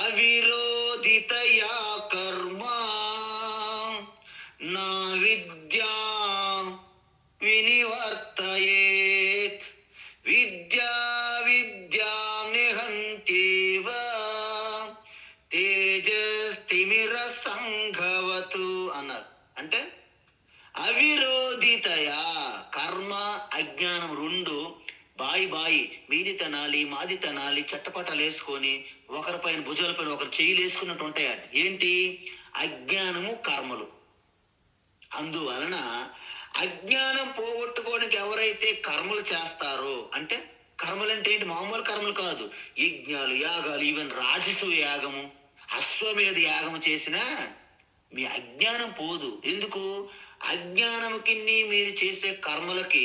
అవిరోధితయా కర్మ నా విద్యా వినివర్తయేత్ విద్యా నిహంత్యేవ తేజస్తిమిర సంఘవతు అన్నారు. అంటే అవిరోధితయా, కర్మ అజ్ఞానం రెండు బాయి మీది తనాలి మాది తనాలి చట్టపట్టాలు వేసుకొని ఒకరిపైన భుజాలపైన ఒకరు చెయ్యిలు వేసుకున్నట్టు ఉంటాయండి. ఏంటి? అజ్ఞానము, కర్మలు. అందువలన అజ్ఞానం పోగొట్టుకోవడానికి ఎవరైతే కర్మలు చేస్తారో, అంటే కర్మలు అంటే ఏంటి? మామూలు కర్మలు కాదు, యజ్ఞాలు, యాగాలు, ఈవెన్ రాజసూయ యాగము, అశ్వమేధ యాగము చేసినా మీ అజ్ఞానం పోదు. ఎందుకు? అజ్ఞానముకి మీరు చేసే కర్మలకి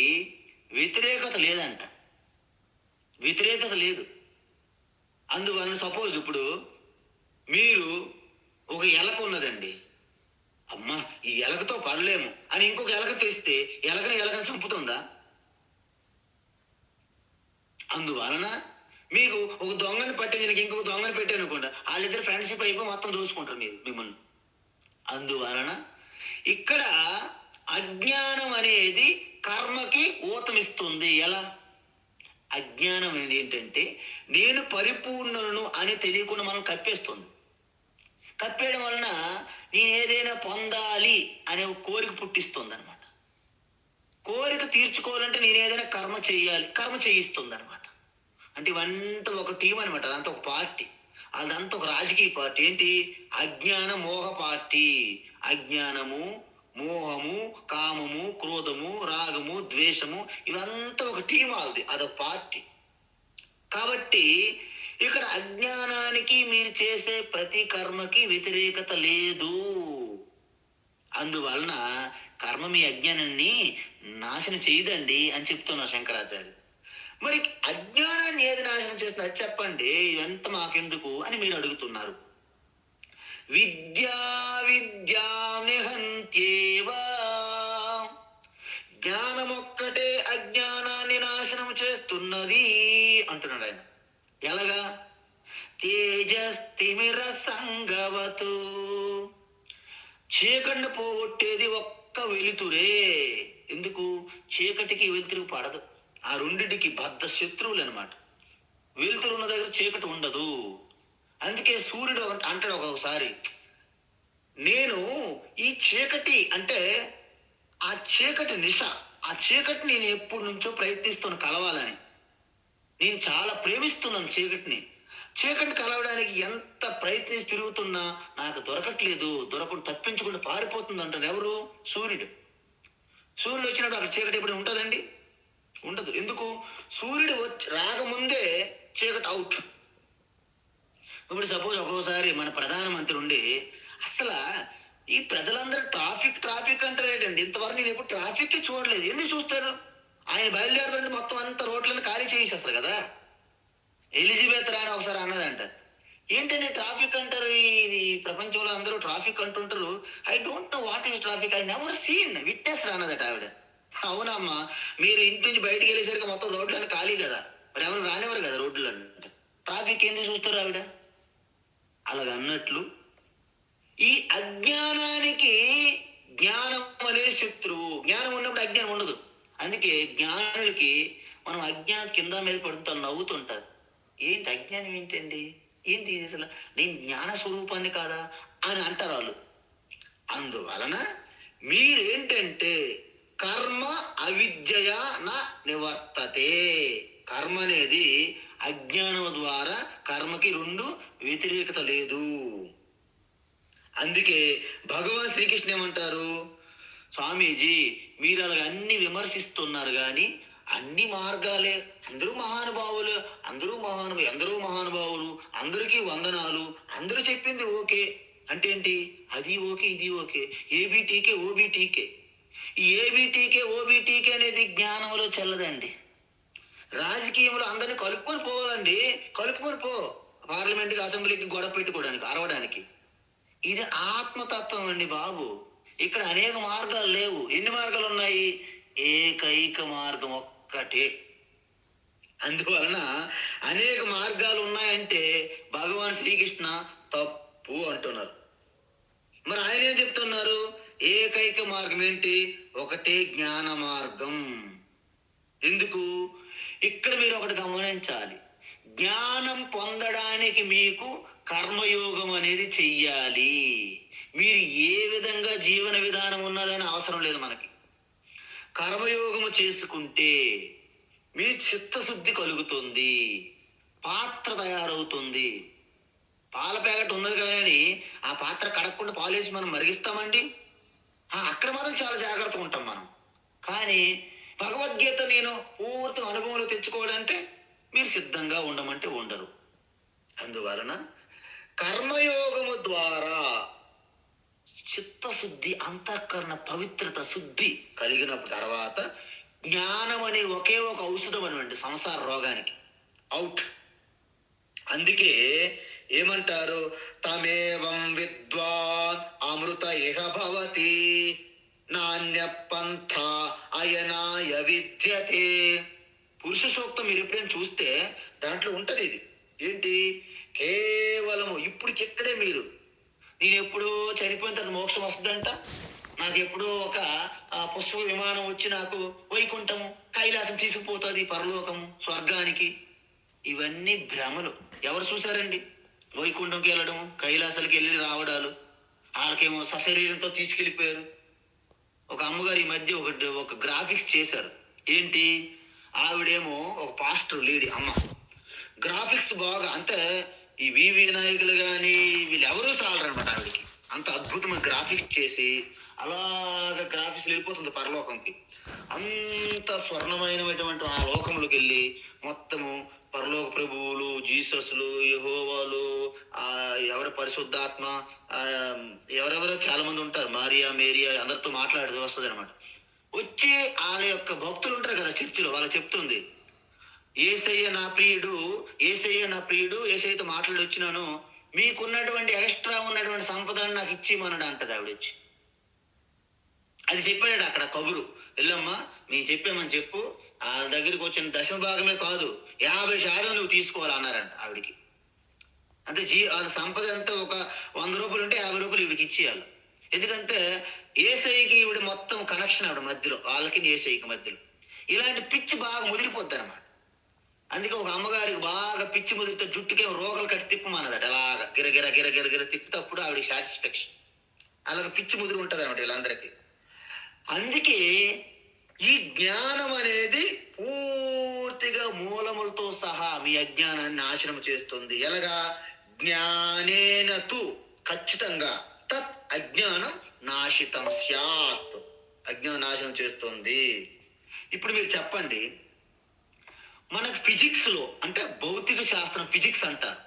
వ్యతిరేకత లేదంట, వ్యతిరేకత లేదు. అందువలన సపోజ్ ఇప్పుడు మీరు ఒక ఎలక ఉన్నదండి, అమ్మా ఈ ఎలకతో పడలేము అని ఇంకొక ఎలక తెస్తే ఎలకని చంపుతుందా? అందువలన మీకు ఒక దొంగని పట్టించడానికి ఇంకొక దొంగని పెట్టాను అనుకోండి, వాళ్ళిద్దరు ఫ్రెండ్షిప్ అయిపోయి మొత్తం దోసుకుంటారు మిమ్మల్ని. అందువలన ఇక్కడ అజ్ఞానం అనేది కర్మకి ఊతమిస్తుంది. ఎలా? అజ్ఞానం అనేది ఏంటంటే నేను పరిపూర్ణులను అని తెలియకుండా మనం కప్పేస్తుంది. కప్పేయడం వలన నేను ఏదైనా పొందాలి అనే ఒక కోరిక పుట్టిస్తుంది అనమాట. కోరిక తీర్చుకోవాలంటే నేను ఏదైనా కర్మ చేయిస్తుంది అనమాట. అంటే ఇవంతా ఒక టీం అనమాట, అదంతా ఒక పార్టీ, అదంతా ఒక రాజకీయ పార్టీ. ఏంటి? అజ్ఞాన మోహ పార్టీ. అజ్ఞానము, మోహము, కామము, క్రోధము, రాగము, ద్వేషము, ఇవంతా ఒక టీం వాళ్ళది, అదొక పార్టీ. కాబట్టి ఇక్కడ అజ్ఞానానికి మీరు చేసే ప్రతి కర్మకి వ్యతిరేకత లేదు. అందువలన కర్మ మీ అజ్ఞానాన్ని నాశనం చేయదండి అని చెప్తున్నారు శంకరాచార్య. మరి అజ్ఞానాన్ని ఏది నాశనం చేస్తుంది అది చెప్పండి, ఇదంతా మాకెందుకు అని మీరు అడుగుతున్నారు. విద్యా నిహంత్యేవ, జ్ఞానం ఒక్కటే అజ్ఞానాన్ని నాశనం చేస్తున్నది అంటున్నాడు ఆయన. ఎలాగా? తేజస్తిమిర సంగవతు, చీకటిని పోగొట్టేది ఒక్క వెలుతురే. ఎందుకు? చీకటికి వెలుతురు పడదు, ఆ రెండింటికి బద్ధ శత్రువులు అనమాట. వెలుతురు ఉన్న దగ్గర చీకటి ఉండదు. అందుకే సూర్యుడు అంటాడు ఒక్కొక్కసారి, నేను ఈ చీకటి అంటే ఆ చీకటి నిశ, ఆ చీకటి నేను ఎప్పటి నుంచో ప్రయత్నిస్తున్నాను కలవాలని. నేను చాలా ప్రేమిస్తున్నాను చీకటిని కలవడానికి ఎంత ప్రయత్నించి తిరుగుతున్నా నాకు దొరకట్లేదు, తప్పించుకుంటూ పారిపోతుంది అంటారు. ఎవరు? సూర్యుడు. సూర్యుడు వచ్చినప్పుడు అక్కడ చీకటి ఎప్పుడు ఉంటుందండి? ఉండదు. ఎందుకు? సూర్యుడు రాకముందే చీకటి అవుట్. ఇప్పుడు సపోజ్ ఒక్కోసారి మన ప్రధానమంత్రి ఉండి, అసలు ఈ ప్రజలందరూ ట్రాఫిక్ అంటారు ఏంటండి, ఇంతవరకు నేను ఎప్పుడు ట్రాఫిక్ చూడలేదు. ఎందుకు చూస్తారు? ఆయన బయలుదేరుతుంటే మొత్తం అంతా రోడ్లను ఖాళీ చేసేస్తారు కదా. ఎలిజబెత్ రాని ఒకసారి అన్నదంట, ఏంటంటే ట్రాఫిక్ అంటారు, ఇది ప్రపంచంలో అందరూ ట్రాఫిక్ అంటుంటారు, I don't know what is traffic, I never seen witness అన్నదట ఆవిడ. అవునమ్మా, మీరు ఇంటి నుంచి బయటికి వెళ్ళేసరికి మొత్తం రోడ్లను ఖాళీ కదా, మరి ఎవరు రానివారు కదా రోడ్లు అంటే, ట్రాఫిక్ ఎందుకు చూస్తారు ఆవిడ? అలాగ అన్నట్లు ఈ అజ్ఞానానికి జ్ఞానం అనే శత్రువు. జ్ఞానం ఉన్నప్పుడు అజ్ఞానం ఉండదు. అందుకే జ్ఞానులకి మనం అజ్ఞానం కింద మీద పడుతుంటాం, నవ్వుతుంటారు. ఏంటి అజ్ఞానం ఏంటండి, ఏంటి అసలు నేను జ్ఞాన స్వరూపాన్ని కాదా అని అంటారు వాళ్ళు. అందువలన మీరేంటంటే కర్మ అవిద్యయ నా నివర్తతే. కర్మ అనేది అజ్ఞానం ద్వారా కర్మకి రెండు వ్యతిరేకత లేదు. అందుకే భగవాన్ శ్రీకృష్ణ ఏమంటారు, స్వామీజీ మీరు అలాగ అన్ని విమర్శిస్తున్నారు కానీ అన్ని మార్గాలే, అందరూ మహానుభావులు, అందరికీ వందనాలు, అందరూ చెప్పింది ఓకే అంటే ఏంటి? అది ఓకే, ఇది ఓకే, ఏబిటీకే ఓబిటీకే. ఈ ఏబిటీకే ఓబిటీకే అనేది జ్ఞానంలో చెల్లదండి. రాజకీయంలో అందరినీ కలుపుకొని పోవాలండి, కలుపుకొని పో, పార్లమెంట్కి అసెంబ్లీకి గొడవ పెట్టుకోవడానికి, అరవడానికి. ఇది ఆత్మతత్వం అండి బాబు. ఇక్కడ అనేక మార్గాలు లేవు. ఎన్ని మార్గాలు ఉన్నాయి? ఏకైక మార్గం ఒక్కటే. అందువలన అనేక మార్గాలు ఉన్నాయంటే భగవాన్ శ్రీకృష్ణ తప్పు అంటున్నారు. మరి ఆయన ఏం చెప్తున్నారు? ఏకైక మార్గం ఏంటి? ఒకటే జ్ఞాన మార్గం. ఎందుకు? ఇక్కడ మీరు ఒకటి గమనించాలి, జ్ఞానం పొందడానికి మీకు కర్మయోగం అనేది చెయ్యాలి. మీరు ఏ విధంగా జీవన విధానం ఉన్నదని అవసరం లేదు మనకి. కర్మయోగము చేసుకుంటే మీ చిత్తశుద్ధి కలుగుతుంది, పాత్ర తయారవుతుంది. పాల ప్యాకెట్ ఉన్నది కానీ ఆ పాత్ర కడగకుండా పాలేసి మనం మరిగిస్తామండి? అక్కడ మాత్రం చాలా జాగ్రత్తగా ఉంటాం మనం. కానీ భగవద్గీత నేను పూర్తి అనుభవంలో తెచ్చుకోవాలంటే మీరు సిద్ధంగా ఉండమంటే ఉండరు. అందువలన కర్మయోగము ద్వారా చిత్తశుద్ధి, అంతఃకరణ పవిత్రత, శుద్ధి కలిగిన తర్వాత జ్ఞానం అనే ఒకే ఒక ఔషధం అనండి సంసార రోగానికి, అవుట్. అందుకే ఏమంటారు? తమేవం విద్వాన్ అమృత ఇహ భవతి నాణ్య పంథ అయనాయ విద్యతే. పురుష సూక్తం మీరు ఎప్పుడైనా చూస్తే దాంట్లో ఉంటది ఇది. ఏంటి? కేవలము ఇప్పటికిక్కడే మీరు, నేను ఎప్పుడో చనిపోయిన తర్వాత మోక్షం వస్తుందంట, నాకు ఎప్పుడో ఒక పుష్ప విమానం వచ్చి నాకు వైకుంఠము కైలాసం తీసుకుపోతుంది, పరలోకము స్వర్గానికి. ఇవన్నీ భ్రమలు. ఎవరు చూసారండి వైకుంఠంకి వెళ్ళడం, కైలాసాలకి వెళ్ళి రావడాలు? వాళ్ళకేమో సశరీరంతో తీసుకెళ్ళిపోయారు. ఒక అమ్మగారు ఈ మధ్య ఒక గ్రాఫిక్స్ చేశారు. ఏంటి? ఆవిడేమో ఒక పాస్టర్ లేడీ అమ్మ, గ్రాఫిక్స్ బాగా, అంటే ఈ వివి నాయకులు కానీ వీళ్ళు ఎవరూ చాలరనమాట ఆవిడకి. అంత అద్భుతమైన గ్రాఫిక్స్ చేసి అలాగ గ్రాఫిక్స్ వెళ్ళిపోతుంది పరలోకంకి. అంత స్వర్ణమైనటువంటి ఆ లోకంలోకి వెళ్ళి మొత్తము పరలోక ప్రభువులు, జీసస్లు, యెహోవాలు, ఎవరి పరిశుద్ధాత్మ, ఎవరెవరో చాలా మంది ఉంటారు, మారియా మేరియా, అందరితో మాట్లాడుతూ వస్తుంది అనమాట. వచ్చి వాళ్ళ యొక్క భక్తులు ఉంటారు కదా చర్చిలో, వాళ్ళకి చెప్తుంది, ఏసయ్య నా ప్రియుడు, ఏసయ్య నా ప్రియుడు, ఏసయ్యతో మాట్లాడి వచ్చినాను, మీకున్నటువంటి ఎక్స్ట్రా ఉన్నటువంటి సంపదను నాకు ఇచ్చేయమన్నాడు అంటది ఆవిడ వచ్చి. అది చెప్పాడు అక్కడ కబురు. వెళ్ళమ్మా మేము చెప్పామని చెప్పు, వాళ్ళ దగ్గరికి వచ్చిన దశమ భాగమే కాదు 50% నువ్వు తీసుకోవాలన్నారంట ఆవిడికి. అంటే వాళ్ళ సంపద అంతా ఒక 100 రూపాయలు ఉంటే 50 రూపాయలు ఈవిడికి ఇచ్చేయాలి. ఎందుకంటే ఏసైకి ఈవిడ మొత్తం కనెక్షన్ ఆవిడ మధ్యలో, వాళ్ళకి ఏసైకి మధ్యలో. ఇలాంటి పిచ్చి బాగా ముదిరిపోద్ది అనమాట. అందుకే ఒక అమ్మగారికి బాగా పిచ్చి ముదిరితే జుట్టుకేమో రోగలు కట్టి తిప్పమన్నదట. అలాగా గిరగిర గిరగిర గిర తిప్పినప్పుడు ఆవిడ సాటిస్ఫాక్షన్. అలాగ పిచ్చి ముదిరి ఉంటుంది అనమాట వీళ్ళందరికీ. అందుకే ఈ జ్ఞానం అనేది పూర్తిగా మూలములతో సహా మీ అజ్ఞానాన్ని నాశనం చేస్తుంది. ఎలాగా? జ్ఞానేనతు, ఖచ్చితంగా, తత్ అజ్ఞానం నాశితం స్యాత్, అజ్ఞానం నాశనం చేస్తుంది. ఇప్పుడు మీరు చెప్పండి, మనకు ఫిజిక్స్ లో, అంటే భౌతిక శాస్త్రం ఫిజిక్స్ అంటారు,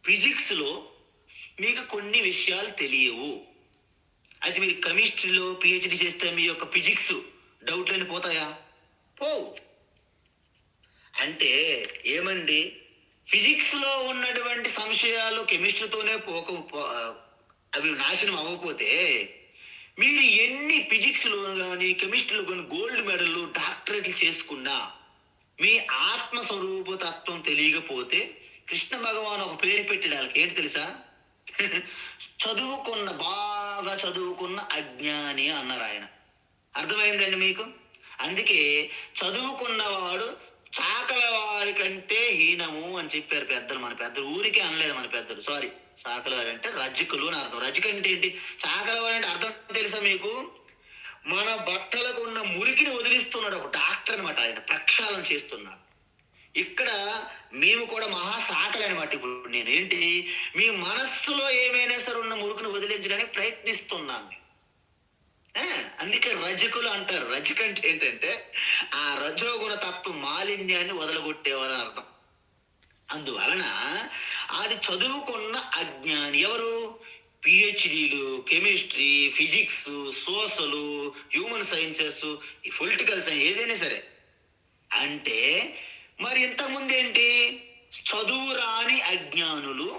ఫిజిక్స్ లో మీకు కొన్ని విషయాలు తెలియవు. అయితే మీరు కెమిస్ట్రీలో పిహెచ్డి చేస్తే మీ యొక్క ఫిజిక్స్ డౌట్లని పోతాయా? పోవు. అంటే ఏమండి, ఫిజిక్స్ లో ఉన్నటువంటి సంశయాలు కెమిస్ట్రీతోనే అవి నాశనం అవ్వకపోతే మీరు ఎన్ని ఫిజిక్స్ లో కానీ కెమిస్ట్రీలో కానీ గోల్డ్ మెడల్ డాక్టరేట్లు చేసుకున్నా మీ ఆత్మస్వరూప తత్వం తెలియకపోతే కృష్ణ భగవాన్ ఒక పేరు పెట్టాడు వాళ్ళకి. ఏంటి తెలుసా? బాగా చదువుకున్న అజ్ఞాని అన్నారు ఆయన. అర్థమైందండి మీకు? అందుకే చదువుకున్నవాడు చాకలవాడి కంటే హీనము అని చెప్పారు పెద్దలు. మన పెద్దలు ఊరికే అనలేదు మన పెద్దలు, సారీ, చాకలవాడు అంటే రజకులు అని అర్థం. రజకు అంటే ఏంటి? చాకలవాడు అంటే అర్థం తెలుసా మీకు? మన బట్టలకు ఉన్న మురికిని వదిలిస్తున్నాడు ఒక డాక్టర్ అనమాట. ఆయన ప్రక్షాళన చేస్తున్నాడు. ఇక్కడ మేము కూడా మహాసాకలి అనమాట. ఇప్పుడు నేను ఏంటి, మీ మనస్సులో ఏమైనా సరే ఉన్న మురుకును వదిలించడానికి ప్రయత్నిస్తున్నాను. అందుకే రజకులు అంటారు. రజకు అంటే ఏంటంటే ఆ రజోగుణ తత్వం మాలిన్యాన్ని వదలగొట్టేవారని అర్థం. అందువలన అది చదువుకున్న అజ్ఞాని ఎవరు? పిహెచ్డీలు, chemistry, physics, social, human sciences, ఈ పొలిటికల్ సైన్స్, ఏదైనా సరే. అంటే మరి ఇంతకుముందు ఏంటి? చదువు రాని అజ్ఞానులు,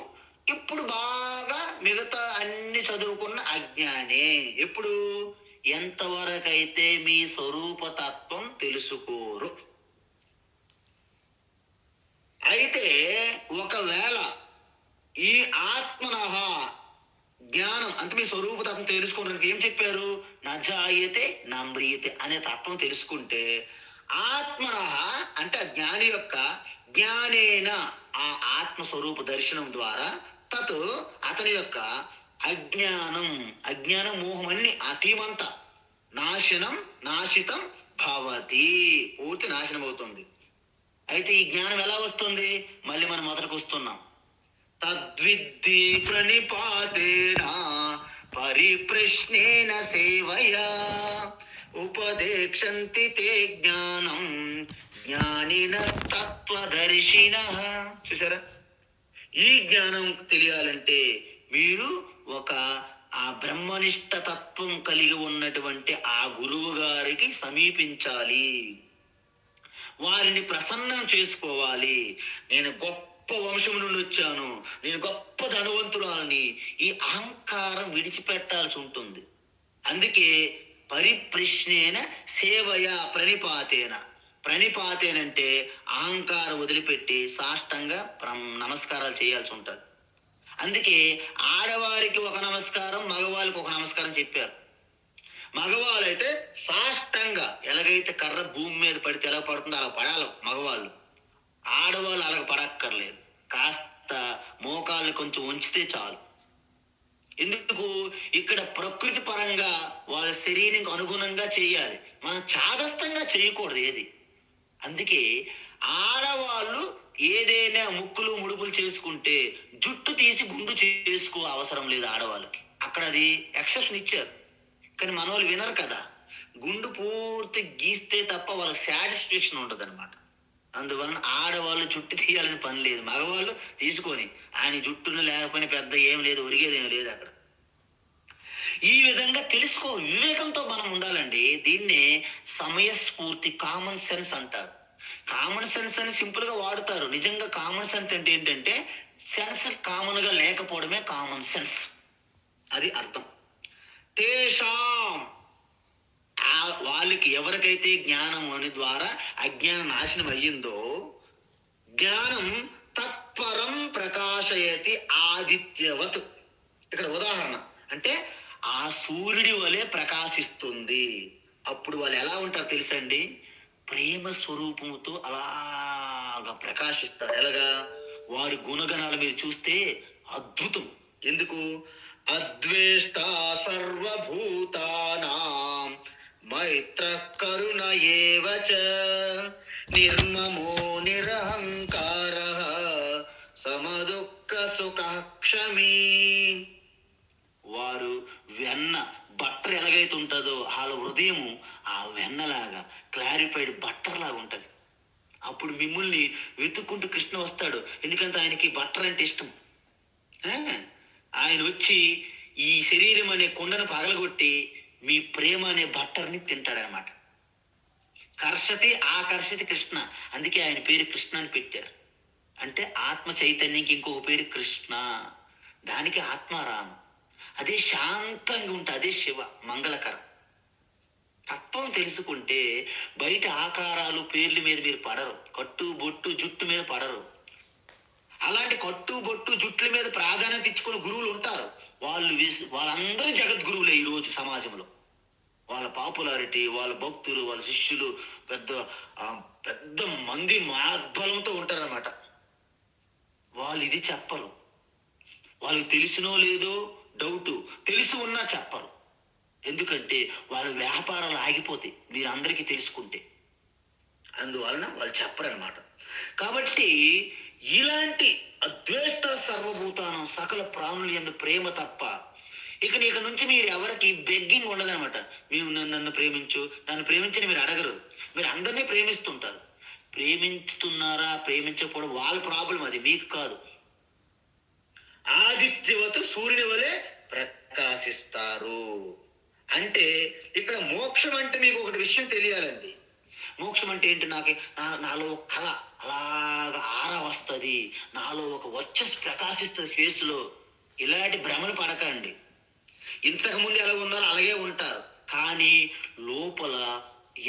ఇప్పుడు బాగా మిగతా అన్ని చదువుకున్న అజ్ఞానే. ఎప్పుడు? ఎంతవరకైతే మీ స్వరూపతత్వం తెలుసుకోరు. అయితే ఒకవేళ ఈ ఆత్మనః జ్ఞానం అంటే మీ స్వరూపతత్వం తెలుసుకోవడానికి ఏం చెప్పారు? నజాయతే నమ్రియతే అనే తత్వం తెలుసుకుంటే, ఆత్మనః అంటే జ్ఞాని యొక్క జ్ఞానేన ఆ ఆత్మస్వరూప దర్శనం ద్వారా తత్ అతని యొక్క అజ్ఞానం మోహం అన్ని ఆ టీమంతా నాశితం భవతి, పూర్తి నాశనం అవుతుంది. అయితే ఈ జ్ఞానం ఎలా వస్తుంది? మళ్ళీ మనం మొదటికి వస్తున్నాం. తద్విద్ధి ప్రణిపాతేన పరిప్రశ్నేన సేవయా ఉపదేక్షంతి తే జ్ఞానం జ్ఞానినః తత్వదర్శినః. చూసారా? ఈ జ్ఞానం తెలియాలంటే మీరు ఒక ఆ బ్రహ్మనిష్ట తత్వం కలిగి ఉన్నటువంటి ఆ గురువు గారికి సమీపించాలి, వారిని ప్రసన్నం చేసుకోవాలి. నేను గొప్ప గొప్ప వంశం నుండి వచ్చాను, నేను గొప్ప ధనవంతురాలని, ఈ అహంకారం విడిచిపెట్టాల్సి ఉంటుంది. అందుకే పరిప్రశ్నేన సేవయ ప్రణిపాతేన. ప్రణిపాతేనంటే అహంకారం వదిలిపెట్టి సాష్టంగా నమస్కారాలు చేయాల్సి ఉంటుంది. అందుకే ఆడవారికి ఒక నమస్కారం, మగవాళ్ళకి ఒక నమస్కారం చెప్పారు. మగవాళ్ళైతే సాష్టంగా ఎలాగైతే కర్ర భూమి మీద పడితే ఎలా పడుతుందో అలా పడాలి మగవాళ్ళు. ఆడవాళ్ళు అలాగ పడక్కర్లేదు, కాస్త మోకాళ్ళు కొంచెం ఉంచితే చాలు. ఎందుకు? ఇక్కడ ప్రకృతి పరంగా వాళ్ళ శరీరానికి అనుగుణంగా చేయాలి, మనం చాదస్తంగా చేయకూడదు ఏది. అందుకే ఆడవాళ్ళు ఏదైనా ముక్కులు ముడుపులు చేసుకుంటే జుట్టు తీసి గుండు చేసుకో అవసరం లేదు ఆడవాళ్ళకి, అక్కడ అది ఎక్సెప్షన్ ఇచ్చారు. కానీ మన వాళ్ళు వినరు కదా, గుండు పూర్తి గీస్తే తప్ప వాళ్ళకి సాటిస్ఫాక్షన్ ఉంటుంది అనమాట. అందువలన ఆడవాళ్ళు జుట్టు తీయాల్సిన పని లేదు, మగవాళ్ళు తీసుకొని ఆయన జుట్టును లేకపోయినా పెద్ద ఏం లేదు, ఒరిగేది ఏం లేదు అక్కడ. ఈ విధంగా తెలుసుకో, వివేకంతో మనం ఉండాలండి. దీన్నే సమయస్ఫూర్తి, కామన్ సెన్స్ అంటారు. కామన్ సెన్స్ అని సింపుల్ గా వాడుతారు, నిజంగా కామన్ సెన్స్ అంటే ఏంటంటే సెన్స్ కామన్ గా లేకపోవడమే కామన్ సెన్స్, అది అర్థం. తేషాం, వాళ్ళకి ఎవరికైతే జ్ఞానం అని ద్వారా అజ్ఞానం నాశనం అయ్యిందో, జ్ఞానం తత్పరం ప్రకాశయతి ఆదిత్యవత్. ఇక్కడ ఉదాహరణ అంటే ఆ సూర్యుడి వలె ప్రకాశిస్తుంది. అప్పుడు వాళ్ళు ఎలా ఉంటారు తెలుసండి? ప్రేమ స్వరూపంతో అలాగా ప్రకాశిస్తారు. ఎలాగా? వారి గుణగణాలు మీరు చూస్తే అద్భుతం. ఎందుకు? అద్వేష్ట సర్వభూతానాం మైత్ర కరుణ ఏవ చ నిర్మమో నిరహంకార సమదుఃఖ సుఖ క్షమీ. వారు వెన్న బట్టర్ ఎలాగైతే ఉంటుందో వాళ్ళ హృదయము ఆ వెన్నలాగా క్లారిఫైడ్ బట్టర్ లాగా ఉంటుంది. అప్పుడు మిమ్మల్ని వెతుక్కుంటూ కృష్ణ వస్తాడు, ఎందుకంటే ఆయనకి బట్టర్ అంటే ఇష్టం. ఆయన వచ్చి ఈ శరీరం అనే కుండను పగలగొట్టి మీ ప్రేమ అనే బట్టర్ని తింటాడనమాట. కర్షతి ఆకర్షతి కృష్ణ, అందుకే ఆయన పేరు కృష్ణ అని పెట్టారు. అంటే ఆత్మ చైతన్యంకి ఇంకొక పేరు కృష్ణ, దానికి ఆత్మారామ. అదే శాంతంగా ఉంటుంది, అదే శివ, మంగళకరం. తత్వం తెలుసుకుంటే బయట ఆకారాలు పేర్ల మీద మీరు పడరు, కట్టు బొట్టు జుట్టు మీద పడరు. అలాంటి కట్టు బొట్టు జుట్ల మీద ప్రాధాన్యత ఇచ్చుకున్న గురువులు ఉంటారు, వాళ్ళందరూ జగద్గురువులే ఈరోజు సమాజంలో. వాళ్ళ పాపులారిటీ, వాళ్ళ భక్తులు, వాళ్ళ శిష్యులు పెద్ద పెద్ద మంది మార్బలంతో ఉంటారనమాట. వాళ్ళు ఇది చెప్పరు, వాళ్ళకి తెలిసినో లేదో డౌటు, తెలిసి ఉన్నా చెప్పరు. ఎందుకంటే వాళ్ళ వ్యాపారాలు ఆగిపోతాయి మీరు అందరికీ తెలుసుకుంటే, అందువలన వాళ్ళు చెప్పరనమాట. కాబట్టి ఇలాంటి అద్వేష్ట సర్వభూతానం సకల ప్రాణులు యందు ప్రేమ తప్ప ఇక నుంచి మీరు ఎవరికి బెగ్గింగ్ ఉండదనమాట. మీరు నన్ను ప్రేమించు, నన్ను ప్రేమించని మీరు అడగరు. మీరు అందరినీ ప్రేమిస్తుంటారు. ప్రేమించుతున్నారా ప్రేమించకపోవడం వాళ్ళ ప్రాబ్లం, అది మీకు కాదు. ఆదిత్యవత్ సూర్యుని వలె ప్రకాశిస్తారు. అంటే ఇక్కడ మోక్షం అంటే మీకు ఒకటి విషయం తెలియాలండి. మోక్షం అంటే ఏంటి? నాలో కళ అలాగా ఆరా వస్తుంది, నాలో ఒక వర్చస్సు ప్రకాశిస్తుంది ఫేస్లో. ఇలాంటి భ్రమలు పడకండి. ఇంతకుముందు ఎలా ఉన్నారో అలాగే ఉంటారు, కానీ లోపల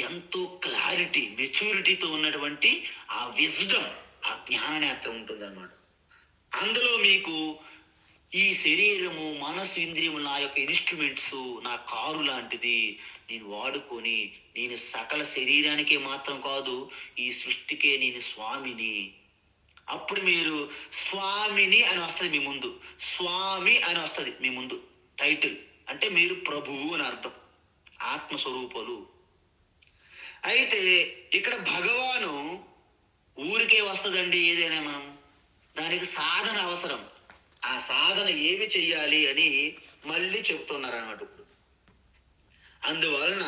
ఎంతో క్లారిటీ, మెచ్యూరిటీతో ఉన్నటువంటి ఆ విజ్డమ్, ఆ జ్ఞాననేత్రం ఉంటుంది అన్నమాట. అందులో మీకు ఈ శరీరము, మనసు, ఇంద్రియము నా యొక్క ఇన్స్ట్రుమెంట్స్, నా కారు లాంటిది. నేను వాడుకొని నేను సకల శరీరానికే మాత్రం కాదు, ఈ సృష్టికే నేను స్వామిని. అప్పుడు మీరు స్వామిని అని వస్తుంది మీ ముందు, స్వామి అని వస్తుంది మీ ముందు టైటిల్. అంటే మీరు ప్రభువు అని అర్థం, ఆత్మస్వరూపాలు. అయితే ఇక్కడ భగవాను ఊరికే వస్తుందండి ఏదైనా, మనం దానికి సాధన అవసరం. ఆ సాధన ఏమి చెయ్యాలి అని మళ్ళీ చెప్తున్నారు అన్నమాట ఇప్పుడు. అందువలన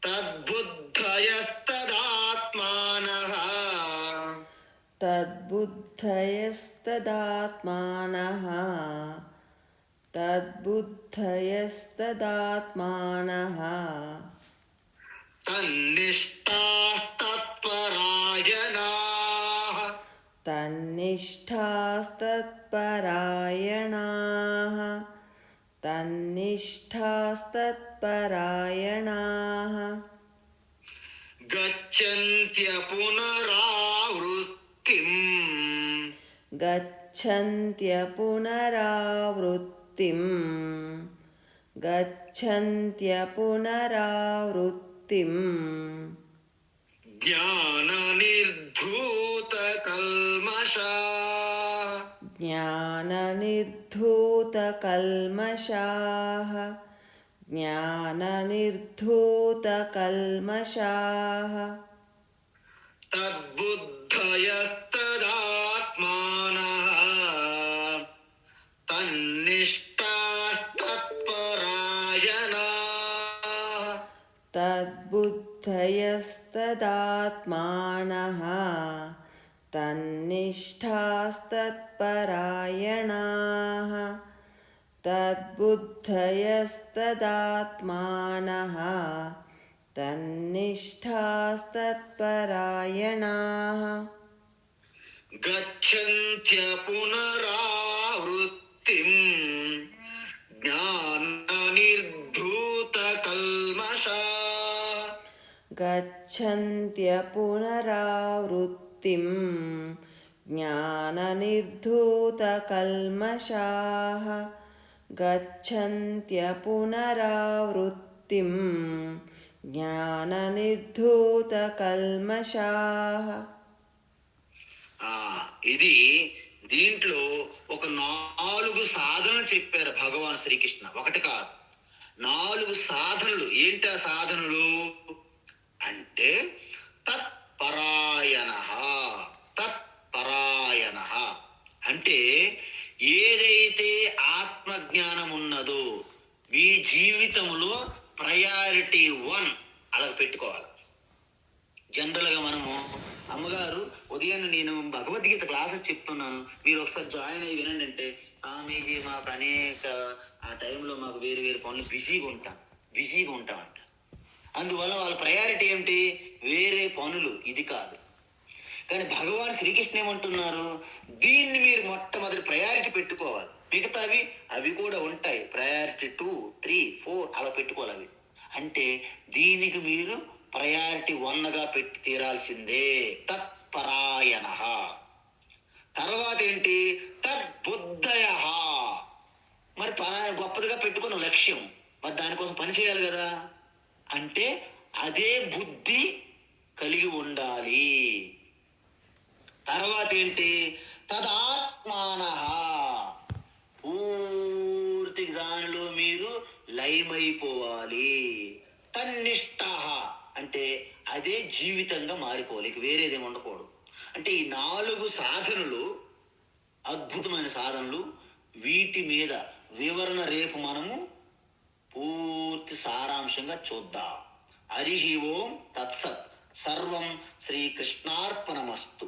తద్బుద్ధయస్తదాత్మానః తద్బుద్ధయస్తదాత్మానః తద్బుద్ధయస్తదాత్మానః తన్నిష్టాః తత్పరాయణాః तन्निष्ठास्तत्परायणाः तन्निष्ठास्तत्परायणाः गच्छन्त्य पुनरावृत्तिम् गच्छन्त्य पुनरावृत्तिम् गच्छन्त्य पुनरावृत्तिम् ज्ञाननिर्धूतकल्मषाः ज्ञाननिर्धूतकल्मषाः ज्ञाननिर्धूतकल्मषाः तद्बुद्धयस्तदात्मानः तन्निष्ठास्तत्परायणाः तद्बुद्धयस्तदात्मानः तन्निष्ठास्तत्परायणाः तद्बुद्धयस्तदात्मानः तन्निष्ठास्तत्परायणाः गच्छन्त्य पुनरावृत्तिम् ज्ञाननिर्धूतकल्मषाः गच्छन्त्य पुनरावृत्तिम् ज्ञाननिर्धूतकल्मषाः गच्छन्त्य पुनरावृत्तिम् ज्ञाननिर्धूतकల్మషాः ఇది దీంట్లో ఒక 4 సాధనలు చెప్పారు భగవాన్ శ్రీకృష్ణ. ఒకటి కాదు, 4 సాధనలు. ఏంటి ఆ సాధనలు అంటే తత్పరాయణ. తత్పరాయణ అంటే ఏదైతే ఆత్మజ్ఞానం ఉన్నదో మీ జీవితంలో ప్రయారిటీ 1 అలా పెట్టుకోవాలి. జనరల్గా మనము అమ్మగారు ఉదయం నేను భగవద్గీత క్లాసెస్ చెప్తున్నాను, మీరు ఒకసారి జాయిన్ అయ్యి వినండి అంటే, స్వామీజీ మాకు అనేక ఆ టైంలో మాకు వేరు వేరు పనులు బిజీగా ఉంటామంట. అందువల్ల వాళ్ళ ప్రయారిటీ ఏమిటి? వేరే పనులు, ఇది కాదు. కానీ భగవాన్ శ్రీకృష్ణ ఏమంటున్నారు, దీన్ని మీరు మొట్టమొదటి ప్రయారిటీ పెట్టుకోవాలి. మిగతావి అవి కూడా ఉంటాయి, ప్రయారిటీ 2, 3, 4 అలా పెట్టుకోవాలి. అవి అంటే దీనికి మీరు ప్రయారిటీ 1గా పెట్టి తీరాల్సిందే. తత్పరాయణ. తర్వాత ఏంటి? తద్బుద్ధయ. మరి గొప్పదిగా పెట్టుకున్న లక్ష్యం, మరి దానికోసం పని చేయాలి కదా. అంటే అదే బుద్ధి కలిగి ఉండాలి. తర్వాత ఏంటి? తదాత్మాన. పూర్తి దానిలో మీరు లయమైపోవాలి. తన్నిష్ట అంటే అదే జీవితంగా మారిపోవాలి, ఇక వేరేదేమి ఉండకూడదు. అంటే ఈ 4 సాధనలు అద్భుతమైన సాధనలు. వీటి మీద వివరణ రేపు మనము పూర్తి సారాంశంగా చూద్దాం. హరి ఓం తత్సత్. సర్వం శ్రీకృష్ణార్పణమస్తు.